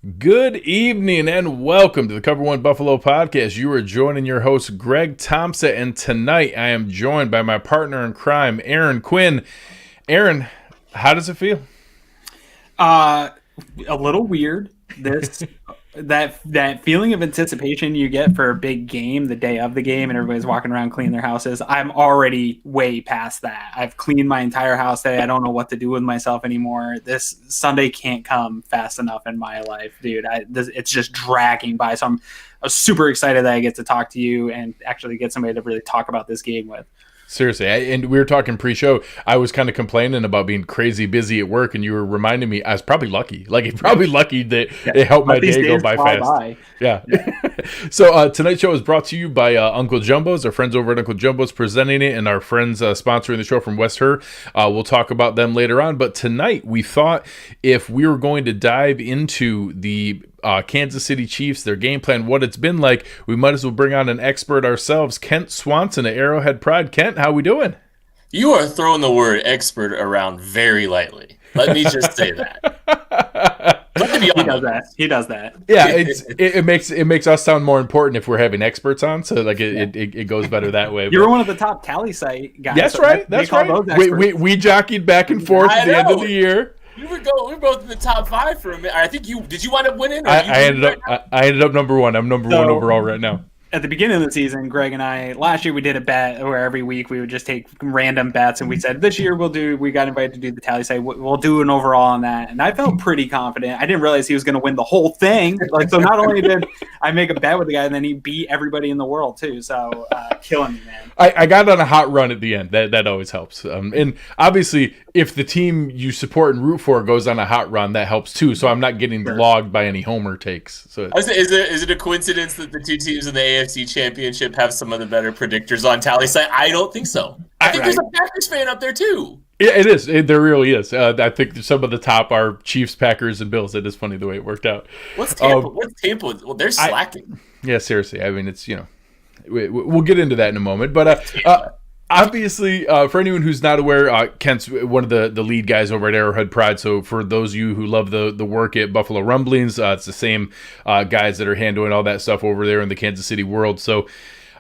Good evening and welcome to the Cover One Buffalo podcast. You are joining your host, Greg Tompsett, and tonight I am joined by my partner in crime, Aaron Quinn. Aaron, how does it feel? A little weird. That feeling of anticipation you get for a big game the day of the game and everybody's walking around cleaning their houses. I'm already way past that. I've cleaned my entire house today. I don't know what to do with myself anymore. This Sunday can't come fast enough in my life, dude. It's just dragging by. So I'm super excited that I get to talk to you and actually get somebody to really talk about this game with. Seriously, and we were talking pre-show. I was kind of complaining about being crazy busy at work, and you were reminding me I was probably lucky. Lucky that it helped my day go by fast. Yeah. So tonight's show is brought to you by Uncle Jumbo's. Our friends over at Uncle Jumbo's presenting it, and our friends sponsoring the show from West Her. We'll talk about them later on. But tonight, we thought if we were going to dive into the Kansas City Chiefs, their game plan, what it's been like, we might as well bring on an expert ourselves, Kent Swanson at Arrowhead Pride. Kent, how we doing? You are throwing the word expert around very lightly. Let me just say that. He does that. Yeah, it makes us sound more important if we're having experts on. So it goes better that way. You're one of the top tally site guys. That's right. That's right. We jockeyed back and forth at the end of the year. We were both in the top 5 for a minute. I think did you wind up winning? I ended up number 1. I'm number 1 overall right now. At the beginning of the season, Greg and I, last year we did a bet where every week we would just take random bets, and we said this year we got invited to do the tally site. We'll do an overall on that, and I felt pretty confident. I didn't realize he was going to win the whole thing. So not only did I make a bet with the guy, and then he beat everybody in the world too. So killing me, man. I got on a hot run at the end. That always helps. And obviously, if the team you support and root for goes on a hot run, that helps too. So I'm not getting logged by any homer takes. So is it a coincidence that the two teams in the AFC Championship have some of the better predictors on tally site? I don't think so. I think there's a Packers fan up there too. Yeah, it is. There really is. I think some of the top are Chiefs, Packers, and Bills. It is funny the way it worked out. What's Tampa? Well, they're slacking. Yeah, seriously. I mean, it's we'll get into that in a moment, but obviously, for anyone who's not aware, Kent's one of the lead guys over at Arrowhead Pride. So for those of you who love the work at Buffalo Rumblings, it's the same guys that are handling all that stuff over there in the Kansas City world. So,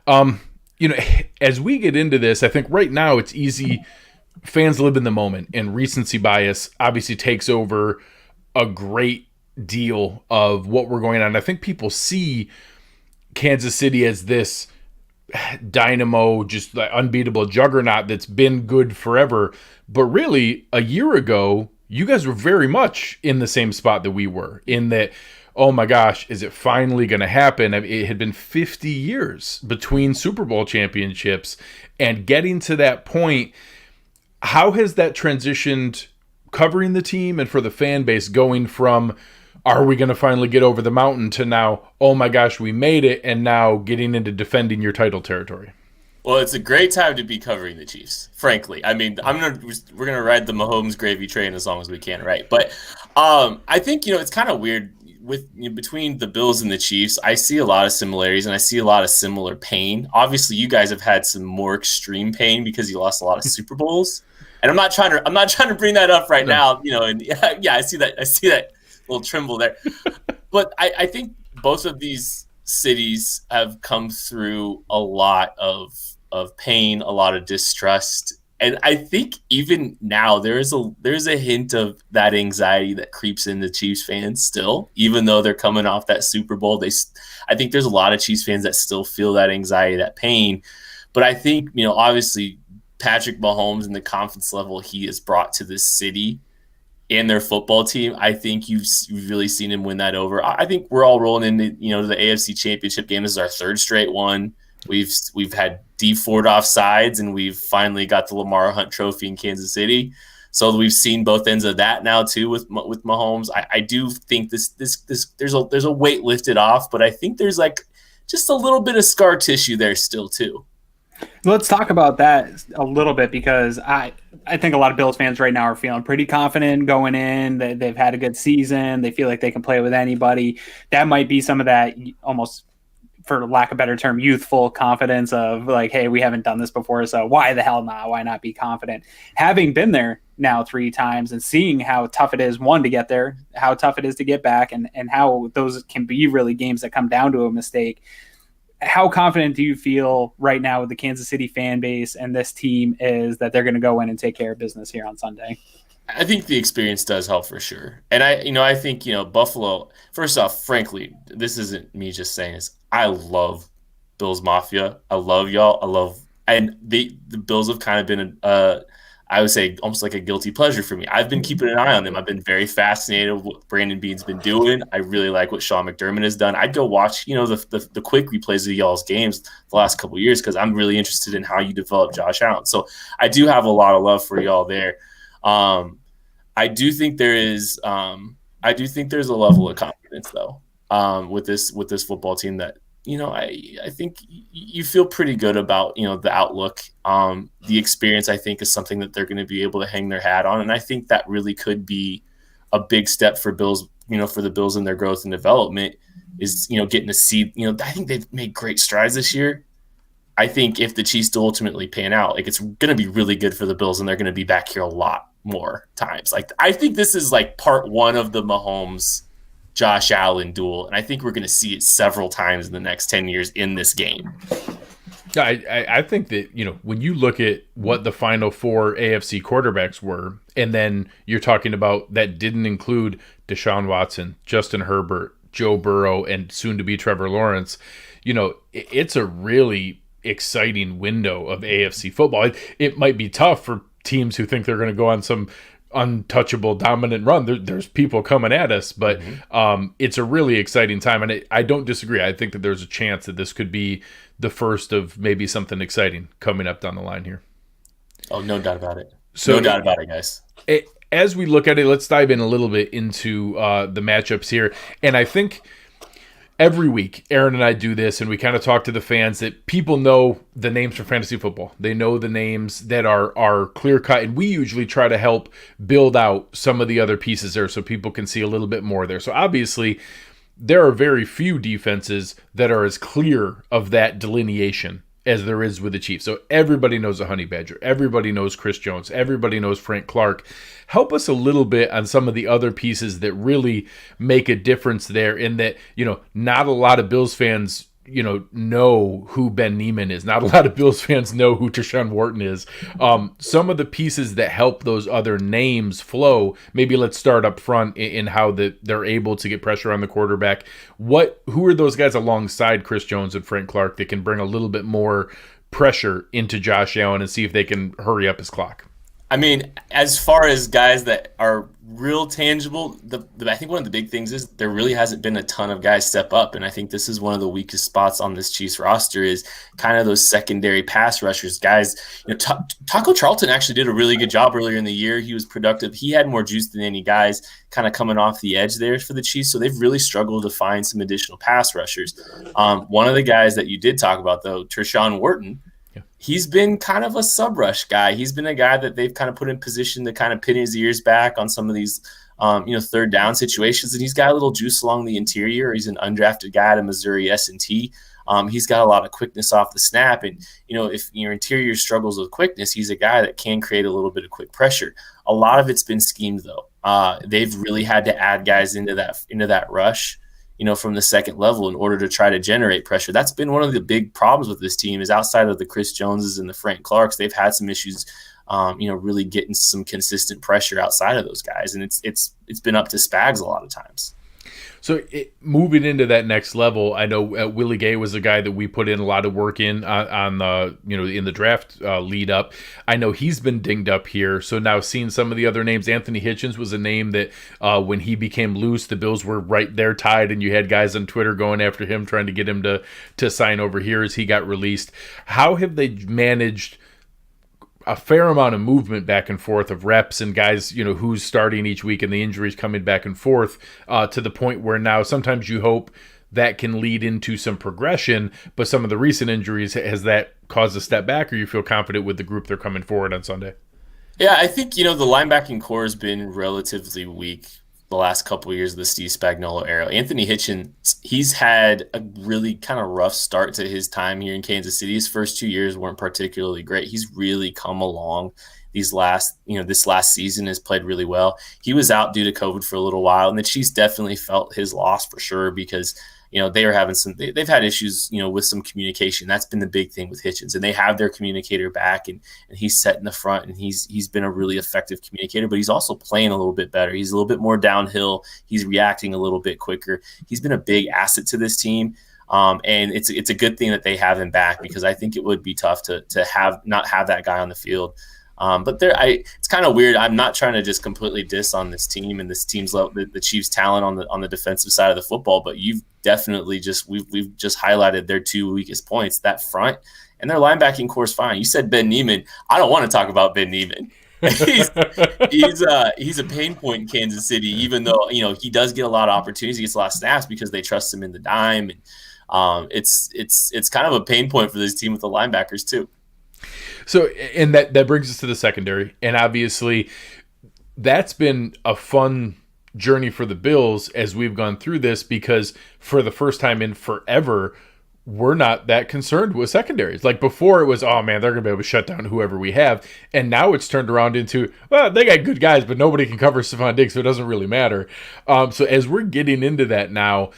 as we get into this, I think right now it's easy. Fans live in the moment, and recency bias obviously takes over a great deal of what we're going on. I think people see Kansas City as this dynamo, just like unbeatable juggernaut that's been good forever. But really, a year ago, you guys were very much in the same spot that we were, in that, oh my gosh, is it finally going to happen? It had been 50 years between Super Bowl championships, and getting to that point, how has that transitioned covering the team and for the fan base, going from are we going to finally get over the mountain to now, oh my gosh, we made it, and now getting into defending your title territory? Well, it's a great time to be covering the Chiefs, frankly. I mean, we're gonna ride the Mahomes gravy train as long as we can, right? But I think it's kind of weird between the Bills and the Chiefs. I see a lot of similarities, and I see a lot of similar pain. Obviously, you guys have had some more extreme pain because you lost a lot of Super Bowls, and I'm not trying to bring that up right now. And yeah, I see that little tremble there. But I think both of these cities have come through a lot of pain, a lot of distrust. And I think even now there's a hint of that anxiety that creeps into Chiefs fans still, even though they're coming off that Super Bowl. I think there's a lot of Chiefs fans that still feel that anxiety, that pain. But I think, obviously Patrick Mahomes and the confidence level he has brought to this city and their football team, I think you've really seen him win that over. I think we're all rolling into to the AFC Championship game. This is our 3rd straight one. We've had D Ford offsides, and we've finally got the Lamar Hunt Trophy in Kansas City. So we've seen both ends of that now too with Mahomes. I do think this there's a weight lifted off, but I think there's just a little bit of scar tissue there still too. Let's talk about that a little bit, because I think a lot of Bills fans right now are feeling pretty confident going in. They've had a good season. They feel like they can play with anybody. That might be some of that almost, for lack of a better term, youthful confidence of hey, we haven't done this before, so why the hell not? Why not be confident? Having been there, now 3 times and seeing how tough it is, one, to get there, how tough it is to get back, and how those can be really games that come down to a mistake. How confident do you feel right now with the Kansas City fan base and this team is that they're going to go in and take care of business here on Sunday? I think the experience does help for sure. And I think, Buffalo, first off, frankly, this isn't me just saying this. I love Bills Mafia. I love y'all. And the Bills have kind of been I would say almost like a guilty pleasure for me. I've been keeping an eye on them. I've been very fascinated with what Brandon Beane's been doing. I really like what Sean McDermott has done. I'd go watch, the quick replays of y'all's games the last couple of years because I'm really interested in how you develop Josh Allen. So I do have a lot of love for y'all there. I do think there's a level of confidence though with this football team that I think you feel pretty good about the outlook. The experience I think is something that they're going to be able to hang their hat on, and I think that really could be a big step for Bills. For the Bills in their growth and development is getting to see. I think they've made great strides this year. I think if the Chiefs do ultimately pan out, it's going to be really good for the Bills, and they're going to be back here a lot more times. I think this is part one of the Mahomes Josh Allen duel, and I think we're going to see it several times in the next 10 years in this game. I think that, when you look at what the final 4 AFC quarterbacks were, and then you're talking about that didn't include Deshaun Watson, Justin Herbert, Joe Burrow, and soon to be Trevor Lawrence, it's a really exciting window of AFC football. It might be tough for teams who think they're going to go on some untouchable dominant run. There's people coming at us, but it's a really exciting time, and I don't disagree. I think that there's a chance that this could be the first of maybe something exciting coming up down the line here. Oh, no doubt about it. No doubt about it, guys. As we look at it, let's dive in a little bit into the matchups here, and I think every week, Aaron and I do this, and we kind of talk to the fans that people know the names for fantasy football. They know the names that are clear-cut, and we usually try to help build out some of the other pieces there so people can see a little bit more there. So obviously, there are very few defenses that are as clear of that delineation as there is with the Chiefs. So everybody knows a Honey Badger. Everybody knows Chris Jones. Everybody knows Frank Clark. Help us a little bit on some of the other pieces that really make a difference there, in that, not a lot of Bills fans, know who Ben Neiman is. Not a lot of Bills fans know who Tershawn Wharton is. Some of the pieces that help those other names flow, maybe let's start up front in how they're able to get pressure on the quarterback. Who are those guys alongside Chris Jones and Frank Clark that can bring a little bit more pressure into Josh Allen and see if they can hurry up his clock? I mean, as far as guys that are real tangible, I think one of the big things is there really hasn't been a ton of guys step up, and I think this is one of the weakest spots on this Chiefs roster is kind of those secondary pass rushers. Guys, Taco Charlton actually did a really good job earlier in the year. He was productive. He had more juice than any guys kind of coming off the edge there for the Chiefs, so they've really struggled to find some additional pass rushers. One of the guys that you did talk about, though, Tershawn Wharton, he's been kind of a sub-rush guy. He's been a guy that they've kind of put in position to kind of pin his ears back on some of these, third down situations. And he's got a little juice along the interior. He's an undrafted guy at Missouri S&T. He's got a lot of quickness off the snap. And, if your interior struggles with quickness, he's a guy that can create a little bit of quick pressure. A lot of it's been schemed, though. They've really had to add guys into that rush, from the second level in order to try to generate pressure. That's been one of the big problems with this team is outside of the Chris Joneses and the Frank Clarks, they've had some issues, really getting some consistent pressure outside of those guys. And it's been up to Spags a lot of times. So moving into that next level, I know Willie Gay was a guy that we put in a lot of work in on the in the draft lead up. I know he's been dinged up here. So now seeing some of the other names, Anthony Hitchens was a name that when he became loose, the Bills were right there tied, and you had guys on Twitter going after him, trying to get him to sign over here as he got released. How have they managed a fair amount of movement back and forth of reps and guys, who's starting each week and the injuries coming back and forth to the point where now sometimes you hope that can lead into some progression, but some of the recent injuries, has that caused a step back, or you feel confident with the group they're coming forward on Sunday? Yeah, I think, the linebacking core has been relatively weak the last couple of years of the Steve Spagnuolo era. Anthony Hitchens, he's had a really kind of rough start to his time here in Kansas City. His first 2 years weren't particularly great. He's really come along this last season has played really well. He was out due to COVID for a little while, and the Chiefs definitely felt his loss for sure because they were having they've had issues, with some communication. That's been the big thing with Hitchens, and they have their communicator back, and he's set in the front, and he's been a really effective communicator, but he's also playing a little bit better. He's a little bit more downhill. He's reacting a little bit quicker. He's been a big asset to this team. And it's a good thing that they have him back because I think it would be tough to not have that guy on the field. But it's kind of weird. I'm not trying to just completely diss on this team and this team's the Chiefs' talent on the defensive side of the football. But you've definitely we've just highlighted their two weakest points, that front and their linebacking core is fine. You said Ben Neiman. I don't want to talk about Ben Neiman. he's a pain point in Kansas City, even though he does get a lot of opportunities, he gets a lot of snaps because they trust him in the dime. And it's kind of a pain point for this team with the linebackers too. So, and that brings us to the secondary. And obviously, that's been a fun journey for the Bills as we've gone through this because for the first time in forever, we're not that concerned with secondaries. Like before, it was, oh man, they're going to be able to shut down whoever we have. And now it's turned around into, well, they got good guys, but nobody can cover Stephon Diggs, so it doesn't really matter. So as we're getting into that now,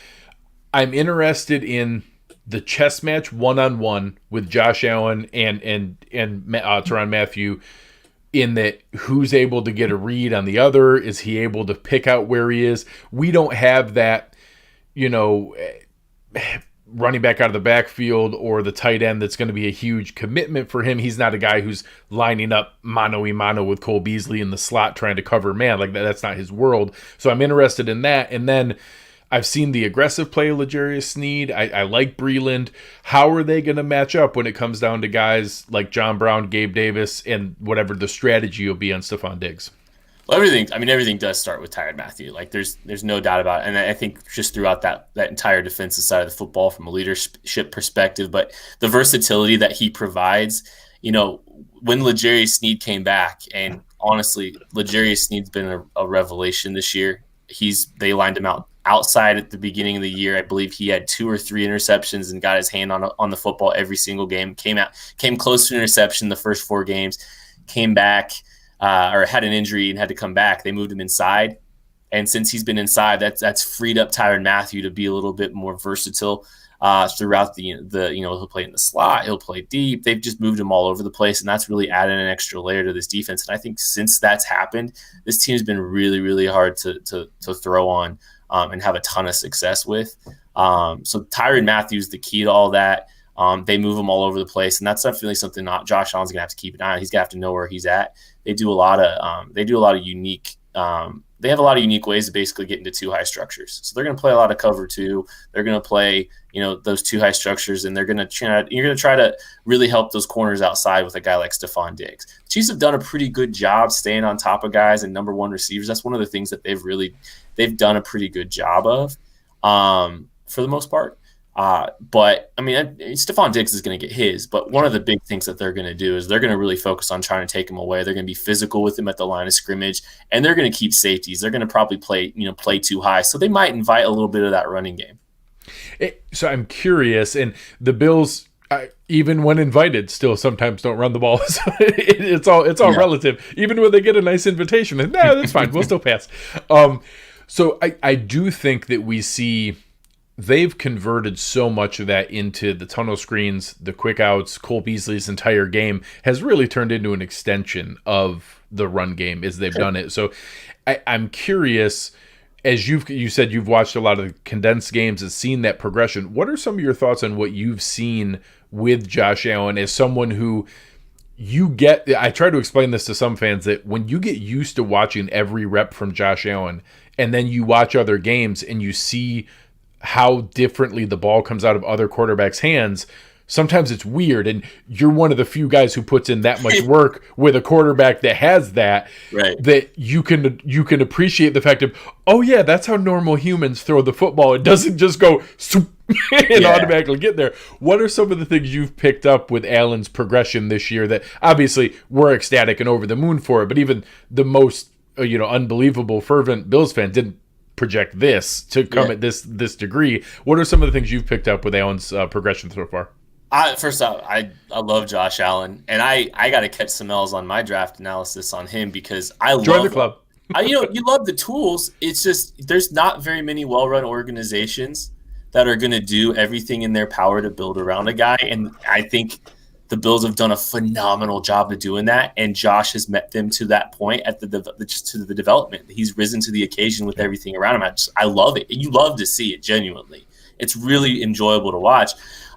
I'm interested in the chess match one-on-one with Josh Allen and Tyrone Matthews in that who's able to get a read on the other. Is he able to pick out where he is? We don't have that, running back out of the backfield or the tight end that's going to be a huge commitment for him. He's not a guy who's lining up mano-a-mano with Cole Beasley in the slot trying to cover man. Like that's not his world. So I'm interested in that. And then I've seen the aggressive play of L'Jarius Sneed. I like Breland. How are they going to match up when it comes down to guys like John Brown, Gabe Davis, and whatever the strategy will be on Stephon Diggs? Well, everything does start with Tyrann Mathieu. Like there's no doubt about it. And I think just throughout that entire defensive side of the football from a leadership perspective, but the versatility that he provides, when L'Jarius Sneed came back, and honestly, L'Jarius Sneed's been a revelation this year. They lined him outside at the beginning of the year. I believe he had 2 or 3 interceptions and got his hand on the football every single game. Came close to an interception the first 4 games, came back or had an injury and had to come back. They moved him inside, and since he's been inside, that's freed up Tyrann Mathieu to be a little bit more versatile throughout the he'll play in the slot, he'll play deep. They've just moved him all over the place, and that's really added an extra layer to this defense. And I think since that's happened, this team's been really, really hard to throw on and have a ton of success with. So Tyrann Mathieu is the key to all that. They move him all over the place, and that's definitely something Josh Allen's gonna have to keep an eye on. He's gonna have to know where he's at. They have a lot of unique ways to basically get into 2 high structures. So they're going to play a lot of cover 2. They're going to play, those 2 high structures, and you're going to try to really help those corners outside with a guy like Stephon Diggs. The Chiefs have done a pretty good job staying on top of guys and number 1 receivers. That's one of the things that they've done a pretty good job of for the most part. But Stephon Diggs is going to get his, but one of the big things that they're going to do is they're going to really focus on trying to take him away. They're going to be physical with him at the line of scrimmage, and they're going to keep safeties. They're going to probably play too high. So they might invite a little bit of that running game. So I'm curious, and the Bills, even when invited, still sometimes don't run the ball. So it's all relative. Even when they get a nice invitation, that's fine. We'll still pass. So I do think that we see they've converted so much of that into the tunnel screens, the quick outs. Cole Beasley's entire game has really turned into an extension of the run game as they've done it. So I'm curious, as you said, you've watched a lot of the condensed games and seen that progression. What are some of your thoughts on what you've seen with Josh Allen as someone who I try to explain this to some fans that when you get used to watching every rep from Josh Allen and then you watch other games and you see how differently the ball comes out of other quarterbacks' hands, sometimes it's weird, and you're one of the few guys who puts in that much work with a quarterback that has that, right, that you can appreciate the fact of, oh yeah, that's how normal humans throw the football. It doesn't just go and automatically get there. What are some of the things you've picked up with Allen's progression this year that obviously we're ecstatic and over the moon for it, but even the most unbelievable fervent Bills fan didn't project this to come at this degree? What are some of the things you've picked up with Allen's progression so far? First off, I love Josh Allen, and I got to catch some L's on my draft analysis on him because I Join love the club. you love the tools. It's just there's not very many well-run organizations that are going to do everything in their power to build around a guy, and I think the Bills have done a phenomenal job of doing that, and Josh has met them to that point at the development. He's risen to the occasion with everything around him. I love it. You love to see it genuinely. It's really enjoyable to watch.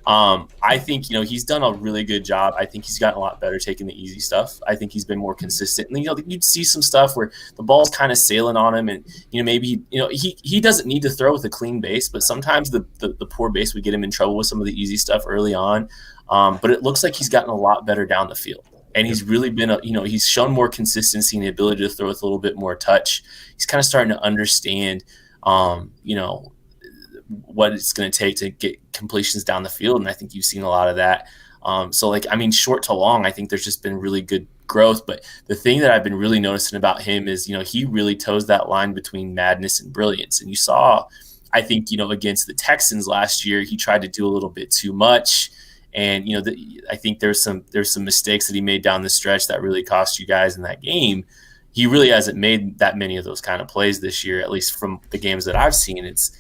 I think, he's done a really good job. I think he's gotten a lot better taking the easy stuff. I think he's been more consistent. And, you'd see some stuff where the ball's kind of sailing on him and, maybe, he doesn't need to throw with a clean base, but sometimes the poor base would get him in trouble with some of the easy stuff early on. But it looks like he's gotten a lot better down the field. And he's really been, he's shown more consistency and the ability to throw with a little bit more touch. He's kind of starting to understand, what it's going to take to get completions down the field. And I think you've seen a lot of that. Short to long, I think there's just been really good growth. But the thing that I've been really noticing about him is, he really toes that line between madness and brilliance. And you saw, I think, against the Texans last year, he tried to do a little bit too much. And, I think there's some mistakes that he made down the stretch that really cost you guys in that game. He really hasn't made that many of those kind of plays this year, at least from the games that I've seen. It's,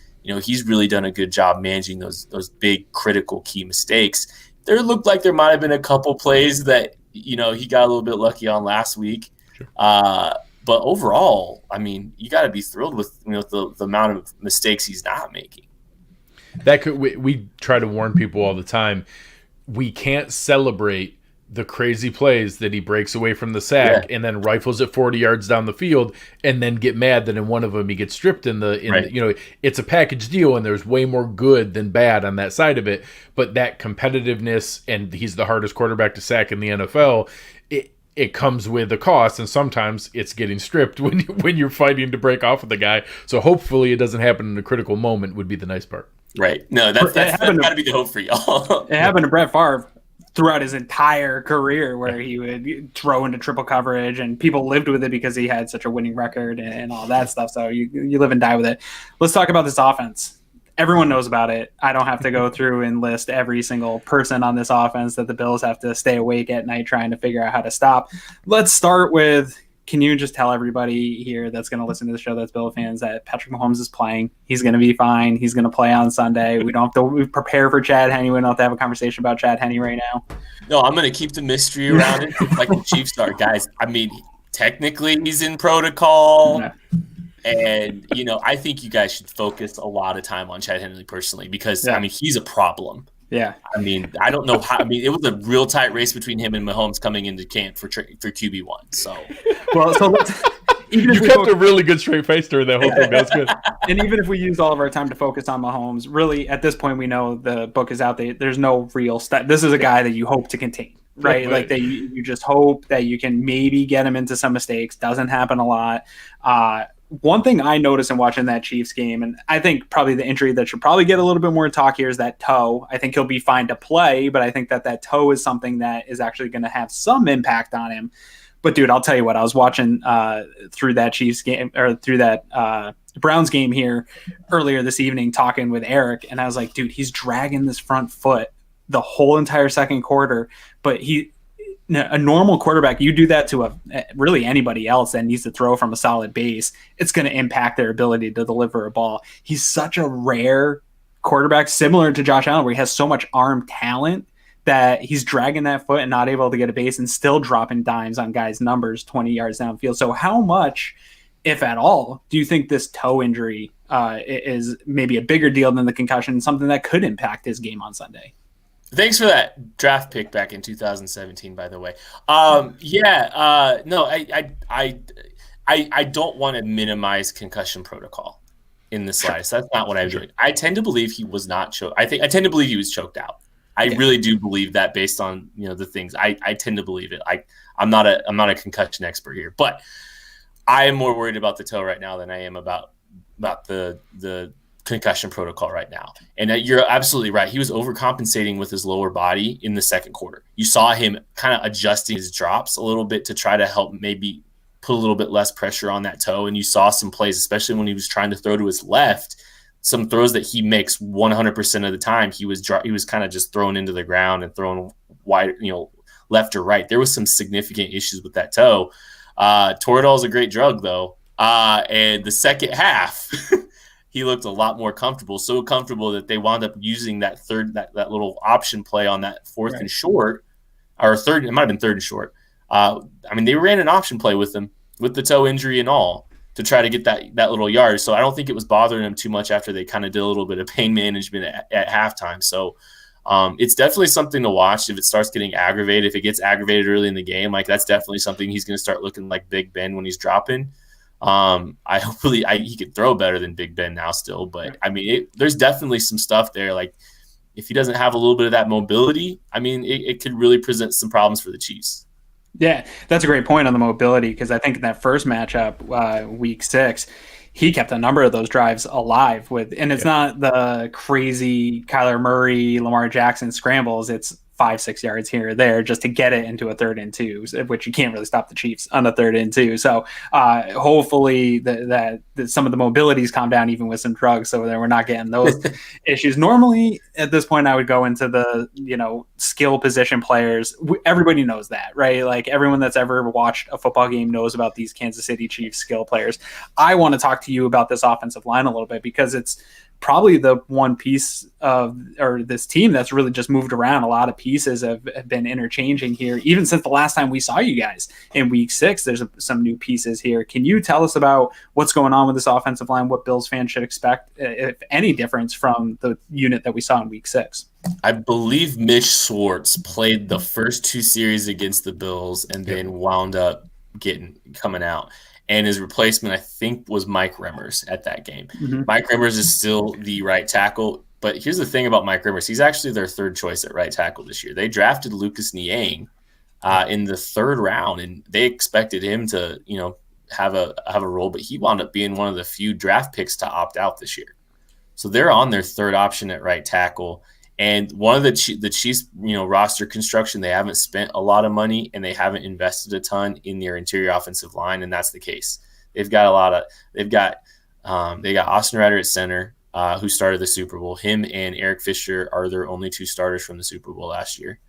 he's really done a good job managing those big, critical, key mistakes. There looked like there might have been a couple plays that, he got a little bit lucky on last week. Sure. But overall, you got to be thrilled with the amount of mistakes he's not making. We try to warn people all the time. We can't celebrate the crazy plays that he breaks away from the sack and then rifles it 40 yards down the field and then get mad that in one of them he gets stripped it's a package deal and there's way more good than bad on that side of it. But that competitiveness, and he's the hardest quarterback to sack in the NFL, it comes with a cost, and sometimes it's getting stripped when you're fighting to break off with the guy. So hopefully it doesn't happen in a critical moment would be the nice part. Right. No, that's got to be the hope for y'all. It happened to Brett Favre throughout his entire career where he would throw into triple coverage and people lived with it because he had such a winning record and all that stuff. So you live and die with it. Let's talk about this offense. Everyone knows about it. I don't have to go through and list every single person on this offense that the Bills have to stay awake at night trying to figure out how to stop. Let's start with, can you just tell everybody here that's going to listen to the show that's Bill fans that Patrick Mahomes is playing? He's going to be fine. He's going to play on Sunday. We don't have to prepare for Chad Henne. We don't have to have a conversation about Chad Henne right now. No, I'm going to keep the mystery around it like the Chiefs are, guys. Technically he's in protocol. Yeah. And, I think you guys should focus a lot of time on Chad Henne personally because, he's a problem. Yeah. I don't know how. It was a real tight race between him and Mahomes coming into camp for QB1. So, you kept a really good straight face during that whole thing. That's good. And even if we use all of our time to focus on Mahomes, really at this point we know the book is out there. There's no real this is a guy that you hope to contain, right? Like that you just hope that you can maybe get him into some mistakes. Doesn't happen a lot. One thing I noticed in watching that Chiefs game, and I think probably the injury that should probably get a little bit more talk here is that toe. I think he'll be fine to play, but I think that toe is something that is actually going to have some impact on him. But dude, I'll tell you what, I was watching through that Chiefs game or through that Browns game here earlier this evening talking with Eric, and I was like, dude, he's dragging this front foot the whole entire second quarter, but a normal quarterback, you do that to really anybody else that needs to throw from a solid base, it's going to impact their ability to deliver a ball. He's such a rare quarterback, similar to Josh Allen, where he has so much arm talent that he's dragging that foot and not able to get a base and still dropping dimes on guys' numbers 20 yards downfield. So how much, if at all, do you think this toe injury is maybe a bigger deal than the concussion, something that could impact his game on Sunday? Thanks for that draft pick back in 2017, by the way. I don't want to minimize concussion protocol in the slightest. That's not what I'm doing. I tend to believe he was not choked. I tend to believe he was choked out. I really do believe that based on the things. I tend to believe it. I'm not a concussion expert here, but I am more worried about the toe right now than I am about the concussion protocol right now. And you're absolutely right. He was overcompensating with his lower body in the second quarter. You saw him kind of adjusting his drops a little bit to try to help maybe put a little bit less pressure on that toe. And you saw some plays, especially when he was trying to throw to his left, some throws that he makes 100% of the time, he was kind of just thrown into the ground and thrown wide, left or right. There was some significant issues with that toe. Toradol is a great drug, though. And the second half, he looked a lot more comfortable, so comfortable that they wound up using that little option play on that fourth and short, or third. It might have been third and short. They ran an option play with him with the toe injury and all to try to get that little yard. So I don't think it was bothering him too much after they kind of did a little bit of pain management at halftime. So it's definitely something to watch if it starts getting aggravated. If it gets aggravated early in the game, like that's definitely something he's going to start looking like Big Ben when he's dropping. He could throw better than Big Ben now still, but there's definitely some stuff there. Like if he doesn't have a little bit of that mobility, it could really present some problems for the Chiefs. Yeah, that's a great point on the mobility, because I think in that first matchup, week 6, he kept a number of those drives alive and it's not the crazy Kyler Murray, Lamar Jackson scrambles. It's 5-6 yards here or there just to get it into a 3rd and 2, which you can't really stop the Chiefs on a 3rd and 2. So hopefully that some of the mobilities calm down even with some drugs, so that we're not getting those issues. Normally at this point I would go into the skill position players. Everybody knows that, right? Like everyone that's ever watched a football game knows about these Kansas City Chiefs skill players. I want to talk to you about this offensive line a little bit, because it's probably the one piece of this team that's really just moved around. A lot of pieces have been interchanging here, even since the last time we saw you guys in week 6. There's some new pieces here. Can you tell us about what's going on with this offensive line, what Bills fans should expect, if any difference from the unit that we saw in week 6? I believe Mitch Schwartz played the first 2 series against the Bills and then wound up coming out. And his replacement, I think, was Mike Remmers at that game. Mm-hmm. Mike Remmers is still the right tackle. But here's the thing about Mike Remmers. He's actually their 3rd choice at right tackle this year. They drafted Lucas Niang in the 3rd round, and they expected him to, have a role. But he wound up being one of the few draft picks to opt out this year. So they're on their 3rd option at right tackle. And one of the Chiefs, roster construction, they haven't spent a lot of money and they haven't invested a ton in their interior offensive line, and that's the case. They got Austin Ryder at center, who started the Super Bowl. Him and Eric Fisher are their only 2 starters from the Super Bowl last year.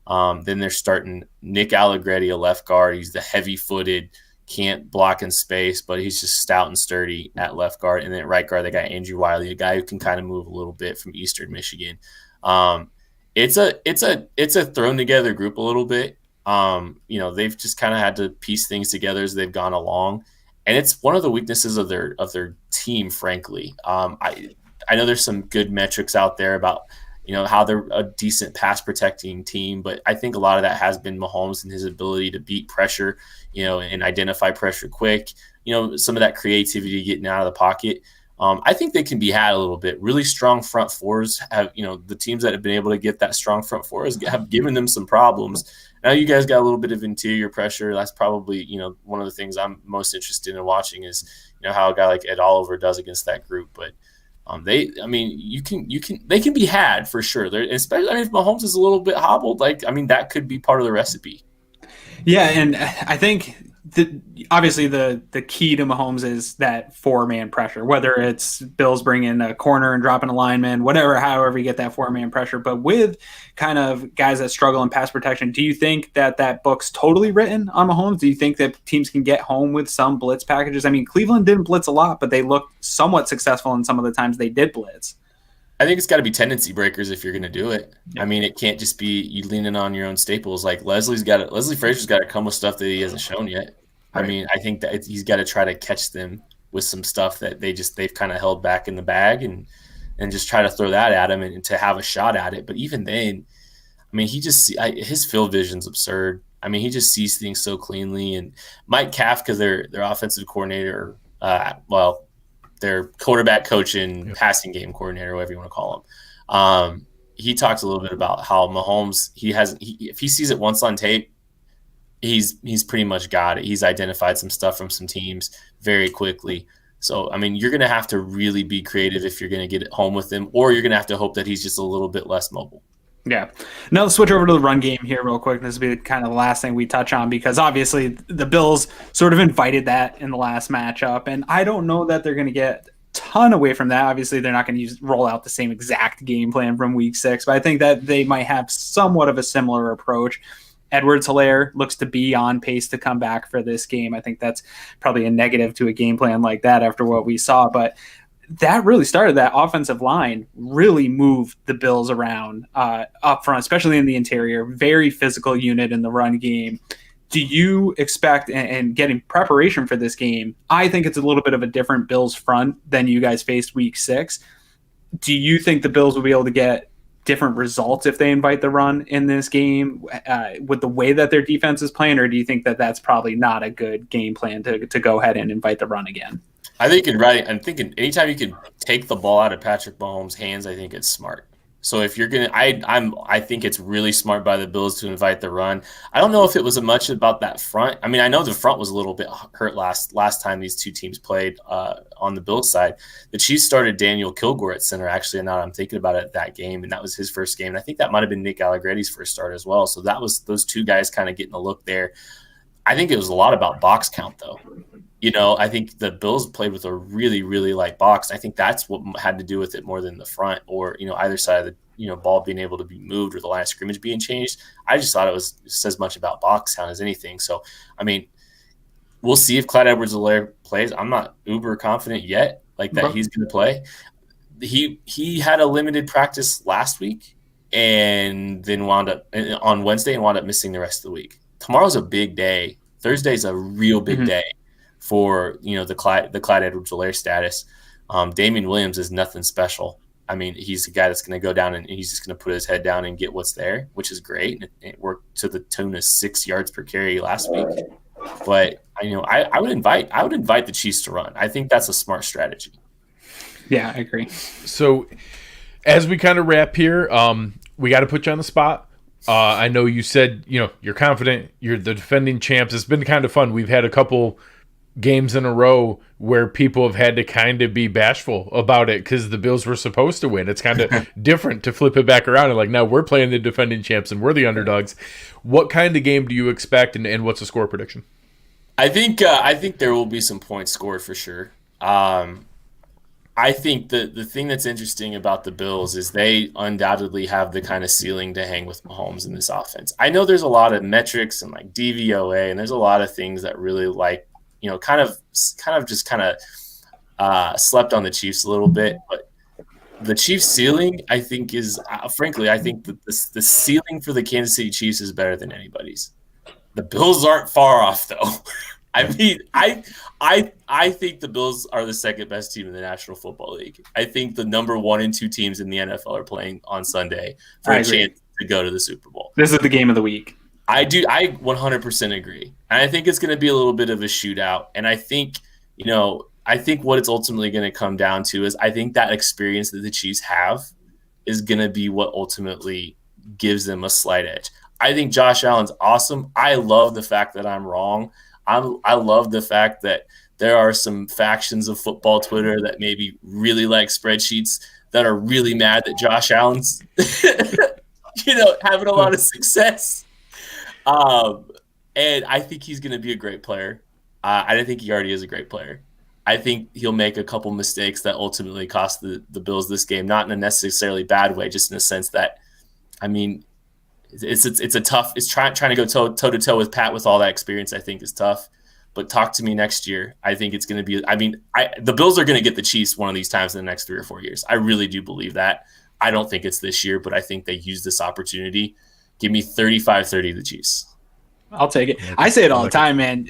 Then they're starting Nick Allegretti, a left guard. He's the heavy-footed, can't block in space, but he's just stout and sturdy at left guard. And then at right guard, they got Andrew Wiley, a guy who can kind of move a little bit from Eastern Michigan. It's a thrown together group a little bit. They've just kind of had to piece things together as they've gone along, and it's one of the weaknesses of their team, frankly. I know there's some good metrics out there about how they're a decent pass protecting team, but I think a lot of that has been Mahomes and his ability to beat pressure, and identify pressure quick. Some of that creativity getting out of the pocket. I think they can be had a little bit. Really strong front fours have, the teams that have been able to get that strong front fours have given them some problems. Now you guys got a little bit of interior pressure. That's probably, one of the things I'm most interested in watching is, how a guy like Ed Oliver does against that group. But they can be had for sure. Especially if Mahomes is a little bit hobbled, that could be part of the recipe. Yeah, and I think obviously the key to Mahomes is that 4-man pressure, whether it's Bills bringing a corner and dropping a lineman, however you get that 4-man pressure. But with kind of guys that struggle in pass protection, do you think that book's totally written on Mahomes? Do you think that teams can get home with some blitz packages? Cleveland didn't blitz a lot, but they looked somewhat successful in some of the times they did blitz. I think it's got to be tendency breakers if you're going to do it. It can't just be you leaning on your own staples. Like Leslie Frazier's got to come with stuff that he hasn't shown yet. Right. I think that he's got to try to catch them with some stuff that they've kind of held back in the bag and just try to throw that at him and to have a shot at it. But even then, his field vision's absurd. He just sees things so cleanly. And Mike Kafka, their offensive coordinator, their quarterback coach and passing game coordinator, whatever you want to call him. He talks a little bit about how Mahomes, if he sees it once on tape, he's pretty much got it. He's identified some stuff from some teams very quickly. So, you're going to have to really be creative if you're going to get it home with him, or you're going to have to hope that he's just a little bit less mobile. Yeah. Now let's switch over to the run game here real quick. This will be kind of the last thing we touch on, because obviously the Bills sort of invited that in the last matchup, and I don't know that they're going to get ton away from that. Obviously, they're not going to roll out the same exact game plan from week 6, but I think that they might have somewhat of a similar approach. Edwards-Helaire looks to be on pace to come back for this game. I think that's probably a negative to a game plan like that after what we saw, but that really started. That offensive line really moved the Bills around up front, especially in the interior. Very physical unit in the run game. Do you expect, and getting preparation for this game, I think it's a little bit of a different Bills front than you guys faced week 6. Do you think the Bills will be able to get different results if they invite the run in this game with the way that their defense is playing, or do you think that that's probably not a good game plan to go ahead and invite the run again? I think I'm thinking anytime you can take the ball out of Patrick Mahomes' hands, I think it's smart. So if you're gonna, I think it's really smart by the Bills to invite the run. I don't know if it was much about that front. I mean, I know the front was a little bit hurt last time these two teams played on the Bills side. The Chiefs started Daniel Kilgore at center, actually, and now I'm thinking about it, that game, and that was his first game. And I think that might have been Nick Allegretti's first start as well. So that was those two guys kind of getting a look there. I think it was a lot about box count, though. I think the Bills played with a really, really light box. I think that's what had to do with it more than the front or, either side of the, ball being able to be moved or the line of scrimmage being changed. I just thought it was just as much about box count as anything. So, I mean, we'll see if Clyde Edwards-Helaire plays. I'm not uber confident yet, that he's going to play. He had a limited practice last week and then wound up on Wednesday and wound up missing the rest of the week. Tomorrow's a big day. Thursday's a real big day for the Clyde Edwards-Helaire status. Damien Williams is nothing special. I mean, he's a guy that's going to go down and he's just going to put his head down and get what's there, which is great. It worked to the tune of 6 yards per carry last week. But I would invite the Chiefs to run. I think that's a smart strategy. Yeah, I agree. So as we kind of wrap here, we got to put you on the spot. I know you said you're confident. You're the defending champs. It's been kind of fun. We've had a couple games in a row where people have had to kind of be bashful about it because the Bills were supposed to win. It's kind of different to flip it back around and now we're playing the defending champs and we're the underdogs. What kind of game do you expect and what's the score prediction? I think there will be some points scored for sure. I think the thing that's interesting about the Bills is they undoubtedly have the kind of ceiling to hang with Mahomes in this offense. I know there's a lot of metrics and DVOA and there's a lot of things that really kind of slept on the Chiefs a little bit, but the Chiefs' ceiling, I think, is frankly, I think that the ceiling for the Kansas City Chiefs is better than anybody's. The Bills aren't far off, though. I mean, I think the Bills are the second best team in the National Football League. I think the number 1 and 2 teams in the NFL are playing on Sunday for a chance to go to the Super Bowl. This is the game of the week. I 100% agree. And I think it's going to be a little bit of a shootout. And I think, what it's ultimately going to come down to is I think that experience that the Chiefs have is going to be what ultimately gives them a slight edge. I think Josh Allen's awesome. I love the fact that I'm wrong. I love the fact that there are some factions of football Twitter that maybe really like spreadsheets that are really mad that Josh Allen's, having a lot of success. And I think he's going to be a great player. I think he already is a great player. I think he'll make a couple mistakes that ultimately cost the Bills this game, not in a necessarily bad way, just in a sense that, I mean, it's trying to go toe to toe with Pat with all that experience. I think is tough. But talk to me next year. I think it's going to be. I mean, the Bills are going to get the Chiefs one of these times in the next 3 or 4 years. I really do believe that. I don't think it's this year, but I think they use this opportunity. Give me 35-30 the Chiefs. I'll take it. I say it all the time, man.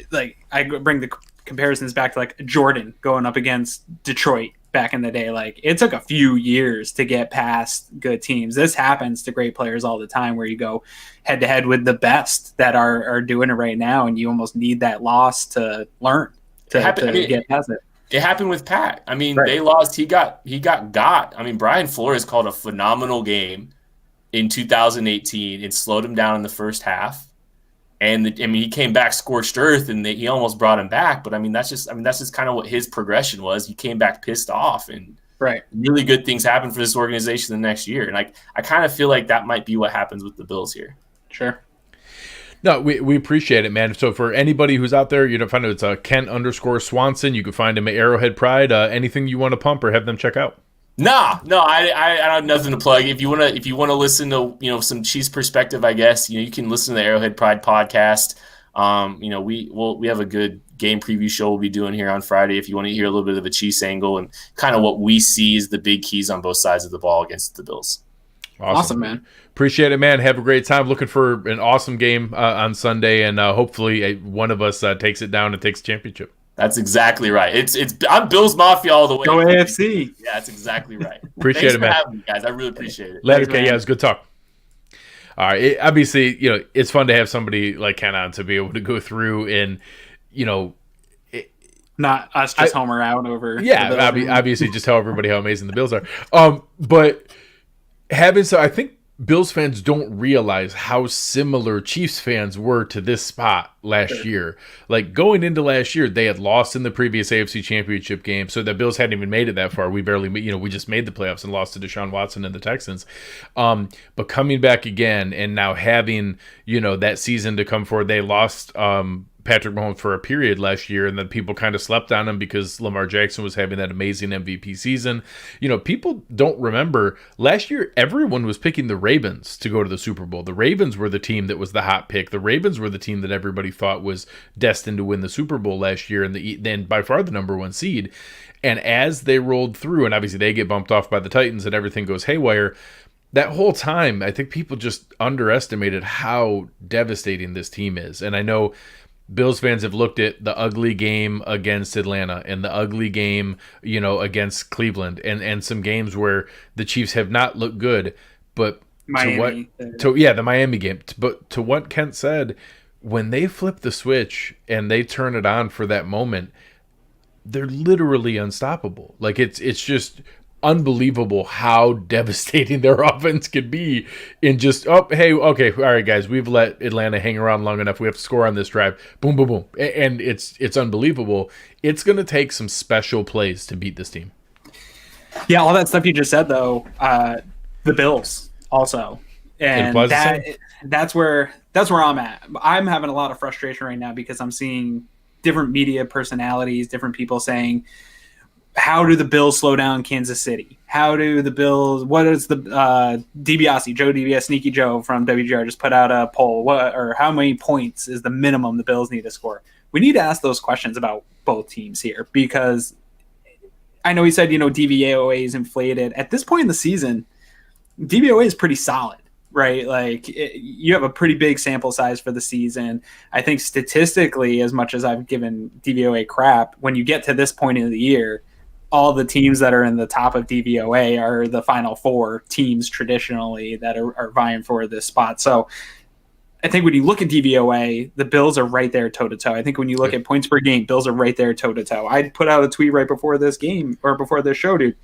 I bring the comparisons back to Jordan going up against Detroit back in the day. It took a few years to get past good teams. This happens to great players all the time where you go head to head with the best that are doing it right now, and you almost need that loss to learn to get past it. It happened with Pat. I mean, They lost. He got. I mean, Brian Flores called a phenomenal game in 2018 and slowed him down in the first half. And he came back scorched earth, and he almost brought him back. But that's just kind of what his progression was. He came back pissed off, and really good things happened for this organization the next year. And I kind of feel like that might be what happens with the Bills here. Sure. No, we appreciate it, man. So for anybody who's out there, find out it's Kent_Swanson. You can find him at Arrowhead Pride. Anything you want to pump or have them check out? No, I don't have nothing to plug. If you wanna listen to some Chiefs perspective, I guess you can listen to the Arrowhead Pride podcast. We have a good game preview show we'll be doing here on Friday. If you want to hear a little bit of a Chiefs angle and kind of what we see as the big keys on both sides of the ball against the Bills. Awesome, man. Appreciate it, man. Have a great time. Looking for an awesome game on Sunday, and hopefully one of us takes it down and takes the championship. That's exactly right. I'm Bills Mafia all the way. Go AFC. Yeah, that's exactly right. Appreciate it, man. Thanks for having me, guys. I really appreciate it. Later, yeah, it was good talk. All right. Obviously, it's fun to have somebody like Ken on to be able to go through and, not us just homer out over. Yeah, obviously, just tell everybody how amazing the Bills are. But I think Bills fans don't realize how similar Chiefs fans were to this spot last year. Like going into last year, they had lost in the previous AFC Championship game, so the Bills hadn't even made it that far. We barely, we just made the playoffs and lost to Deshaun Watson and the Texans. But coming back again and now having, that season to come forward, they lost Patrick Mahomes for a period last year, and then people kind of slept on him because Lamar Jackson was having that amazing MVP season. People don't remember last year, everyone was picking the Ravens to go to the Super Bowl. The Ravens were the team that was the hot pick. The Ravens were the team that everybody thought was destined to win the Super Bowl last year, and then by far the number one seed. And as they rolled through, and obviously they get bumped off by the Titans and everything goes haywire, that whole time, I think people just underestimated how devastating this team is. And I know Bills fans have looked at the ugly game against Atlanta and the ugly game, against Cleveland and some games where the Chiefs have not looked good. But the Miami game. But to what Kent said, when they flip the switch and they turn it on for that moment, they're literally unstoppable. Like it's just unbelievable how devastating their offense could be in just, hey, okay, all right, guys, we've let Atlanta hang around long enough. We have to score on this drive. Boom, boom, boom. And it's unbelievable. It's going to take some special plays to beat this team. Yeah, all that stuff you just said, though, the Bills also. And that's where I'm at. I'm having a lot of frustration right now because I'm seeing different media personalities, different people saying, how do the Bills slow down Kansas City? How do the Bills? What is the DiBiase, Joe DiBiase, Sneaky Joe from WGR just put out a poll? How many points is the minimum the Bills need to score? We need to ask those questions about both teams here because I know he said DVOA is inflated. At this point in the season, DVOA is pretty solid, right? Like you have a pretty big sample size for the season. I think statistically, as much as I've given DVOA crap, when you get to this point of the year, all the teams that are in the top of DVOA are the final four teams traditionally that are vying for this spot. So I think when you look at DVOA, the Bills are right there toe-to-toe. I think when you look at points per game, Bills are right there toe-to-toe. I put out a tweet right before this game or before this show, dude.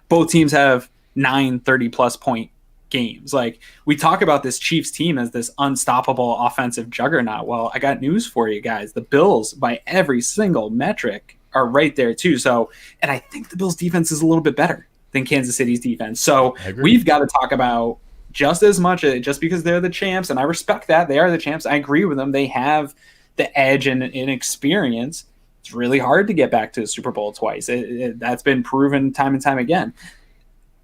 Both teams have 9 30-plus point games. Like we talk about this Chiefs team as this unstoppable offensive juggernaut. Well, I got news for you guys. The Bills, by every single metric, are right there too. So, and I think the Bills defense is a little bit better than Kansas City's defense. So we've got to talk about just as much, just because they're the champs, and I respect that. They are the champs. I agree with them. They have the edge and experience. It's really hard to get back to the Super Bowl twice. That's been proven time and time again.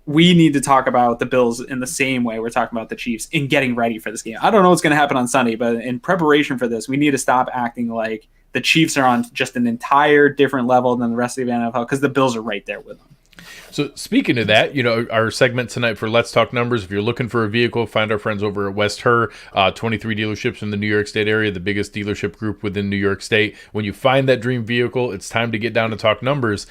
We need to talk about the Bills in the same way we're talking about the Chiefs in getting ready for this game. I don't know what's going to happen on Sunday, but in preparation for this, we need to stop acting like the Chiefs are on just an entire different level than the rest of the NFL because the Bills are right there with them. So speaking of that, our segment tonight for Let's Talk Numbers, if you're looking for a vehicle, find our friends over at West Her, 23 dealerships in the New York State area, the biggest dealership group within New York State. When you find that dream vehicle, it's time to get down to talk numbers.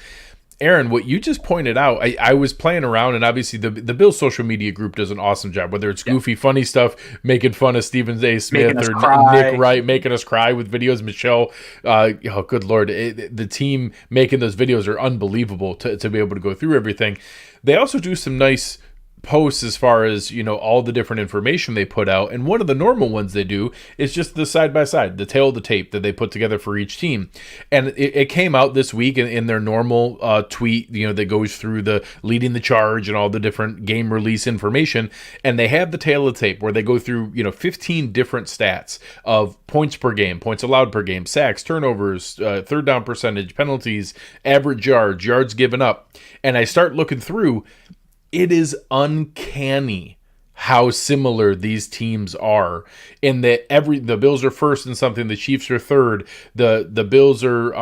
Aaron, what you just pointed out, I was playing around, and obviously the Bills social media group does an awesome job, whether it's goofy, funny stuff, making fun of Stephen A. Smith or Nick Wright, making us cry with videos. Michelle, good Lord, the team making those videos are unbelievable to be able to go through everything. They also do some nice posts as far as, all the different information they put out. And one of the normal ones they do is just the side by side, the tail of the tape that they put together for each team. And it came out this week in their normal tweet, that goes through the leading the charge and all the different game release information. And they have the tail of the tape where they go through, 15 different stats of points per game, points allowed per game, sacks, turnovers, third down percentage, penalties, average yards given up. And I start looking through. It is uncanny how similar these teams are in that the Bills are first in something, the Chiefs are third, the Bills are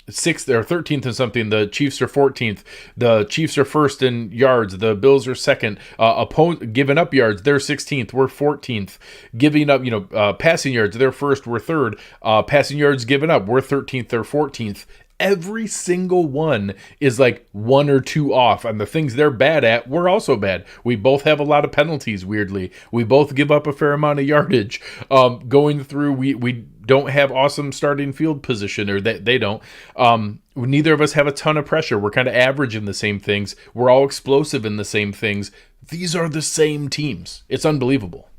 sixth or 13th in something, the Chiefs are 14th, the Chiefs are first in yards, the Bills are second, giving up yards, they're 16th, we're 14th, giving up passing yards, they're first, we're third, passing yards given up, we're 13th, they're 14th. Every single one is like one or two off, and the things they're bad at, we're also bad. We both have a lot of penalties, weirdly. We both give up a fair amount of yardage. Going through, we don't have awesome starting field position, or they don't. Neither of us have a ton of pressure. We're kind of average in the same things. We're all explosive in the same things. These are the same teams. It's unbelievable.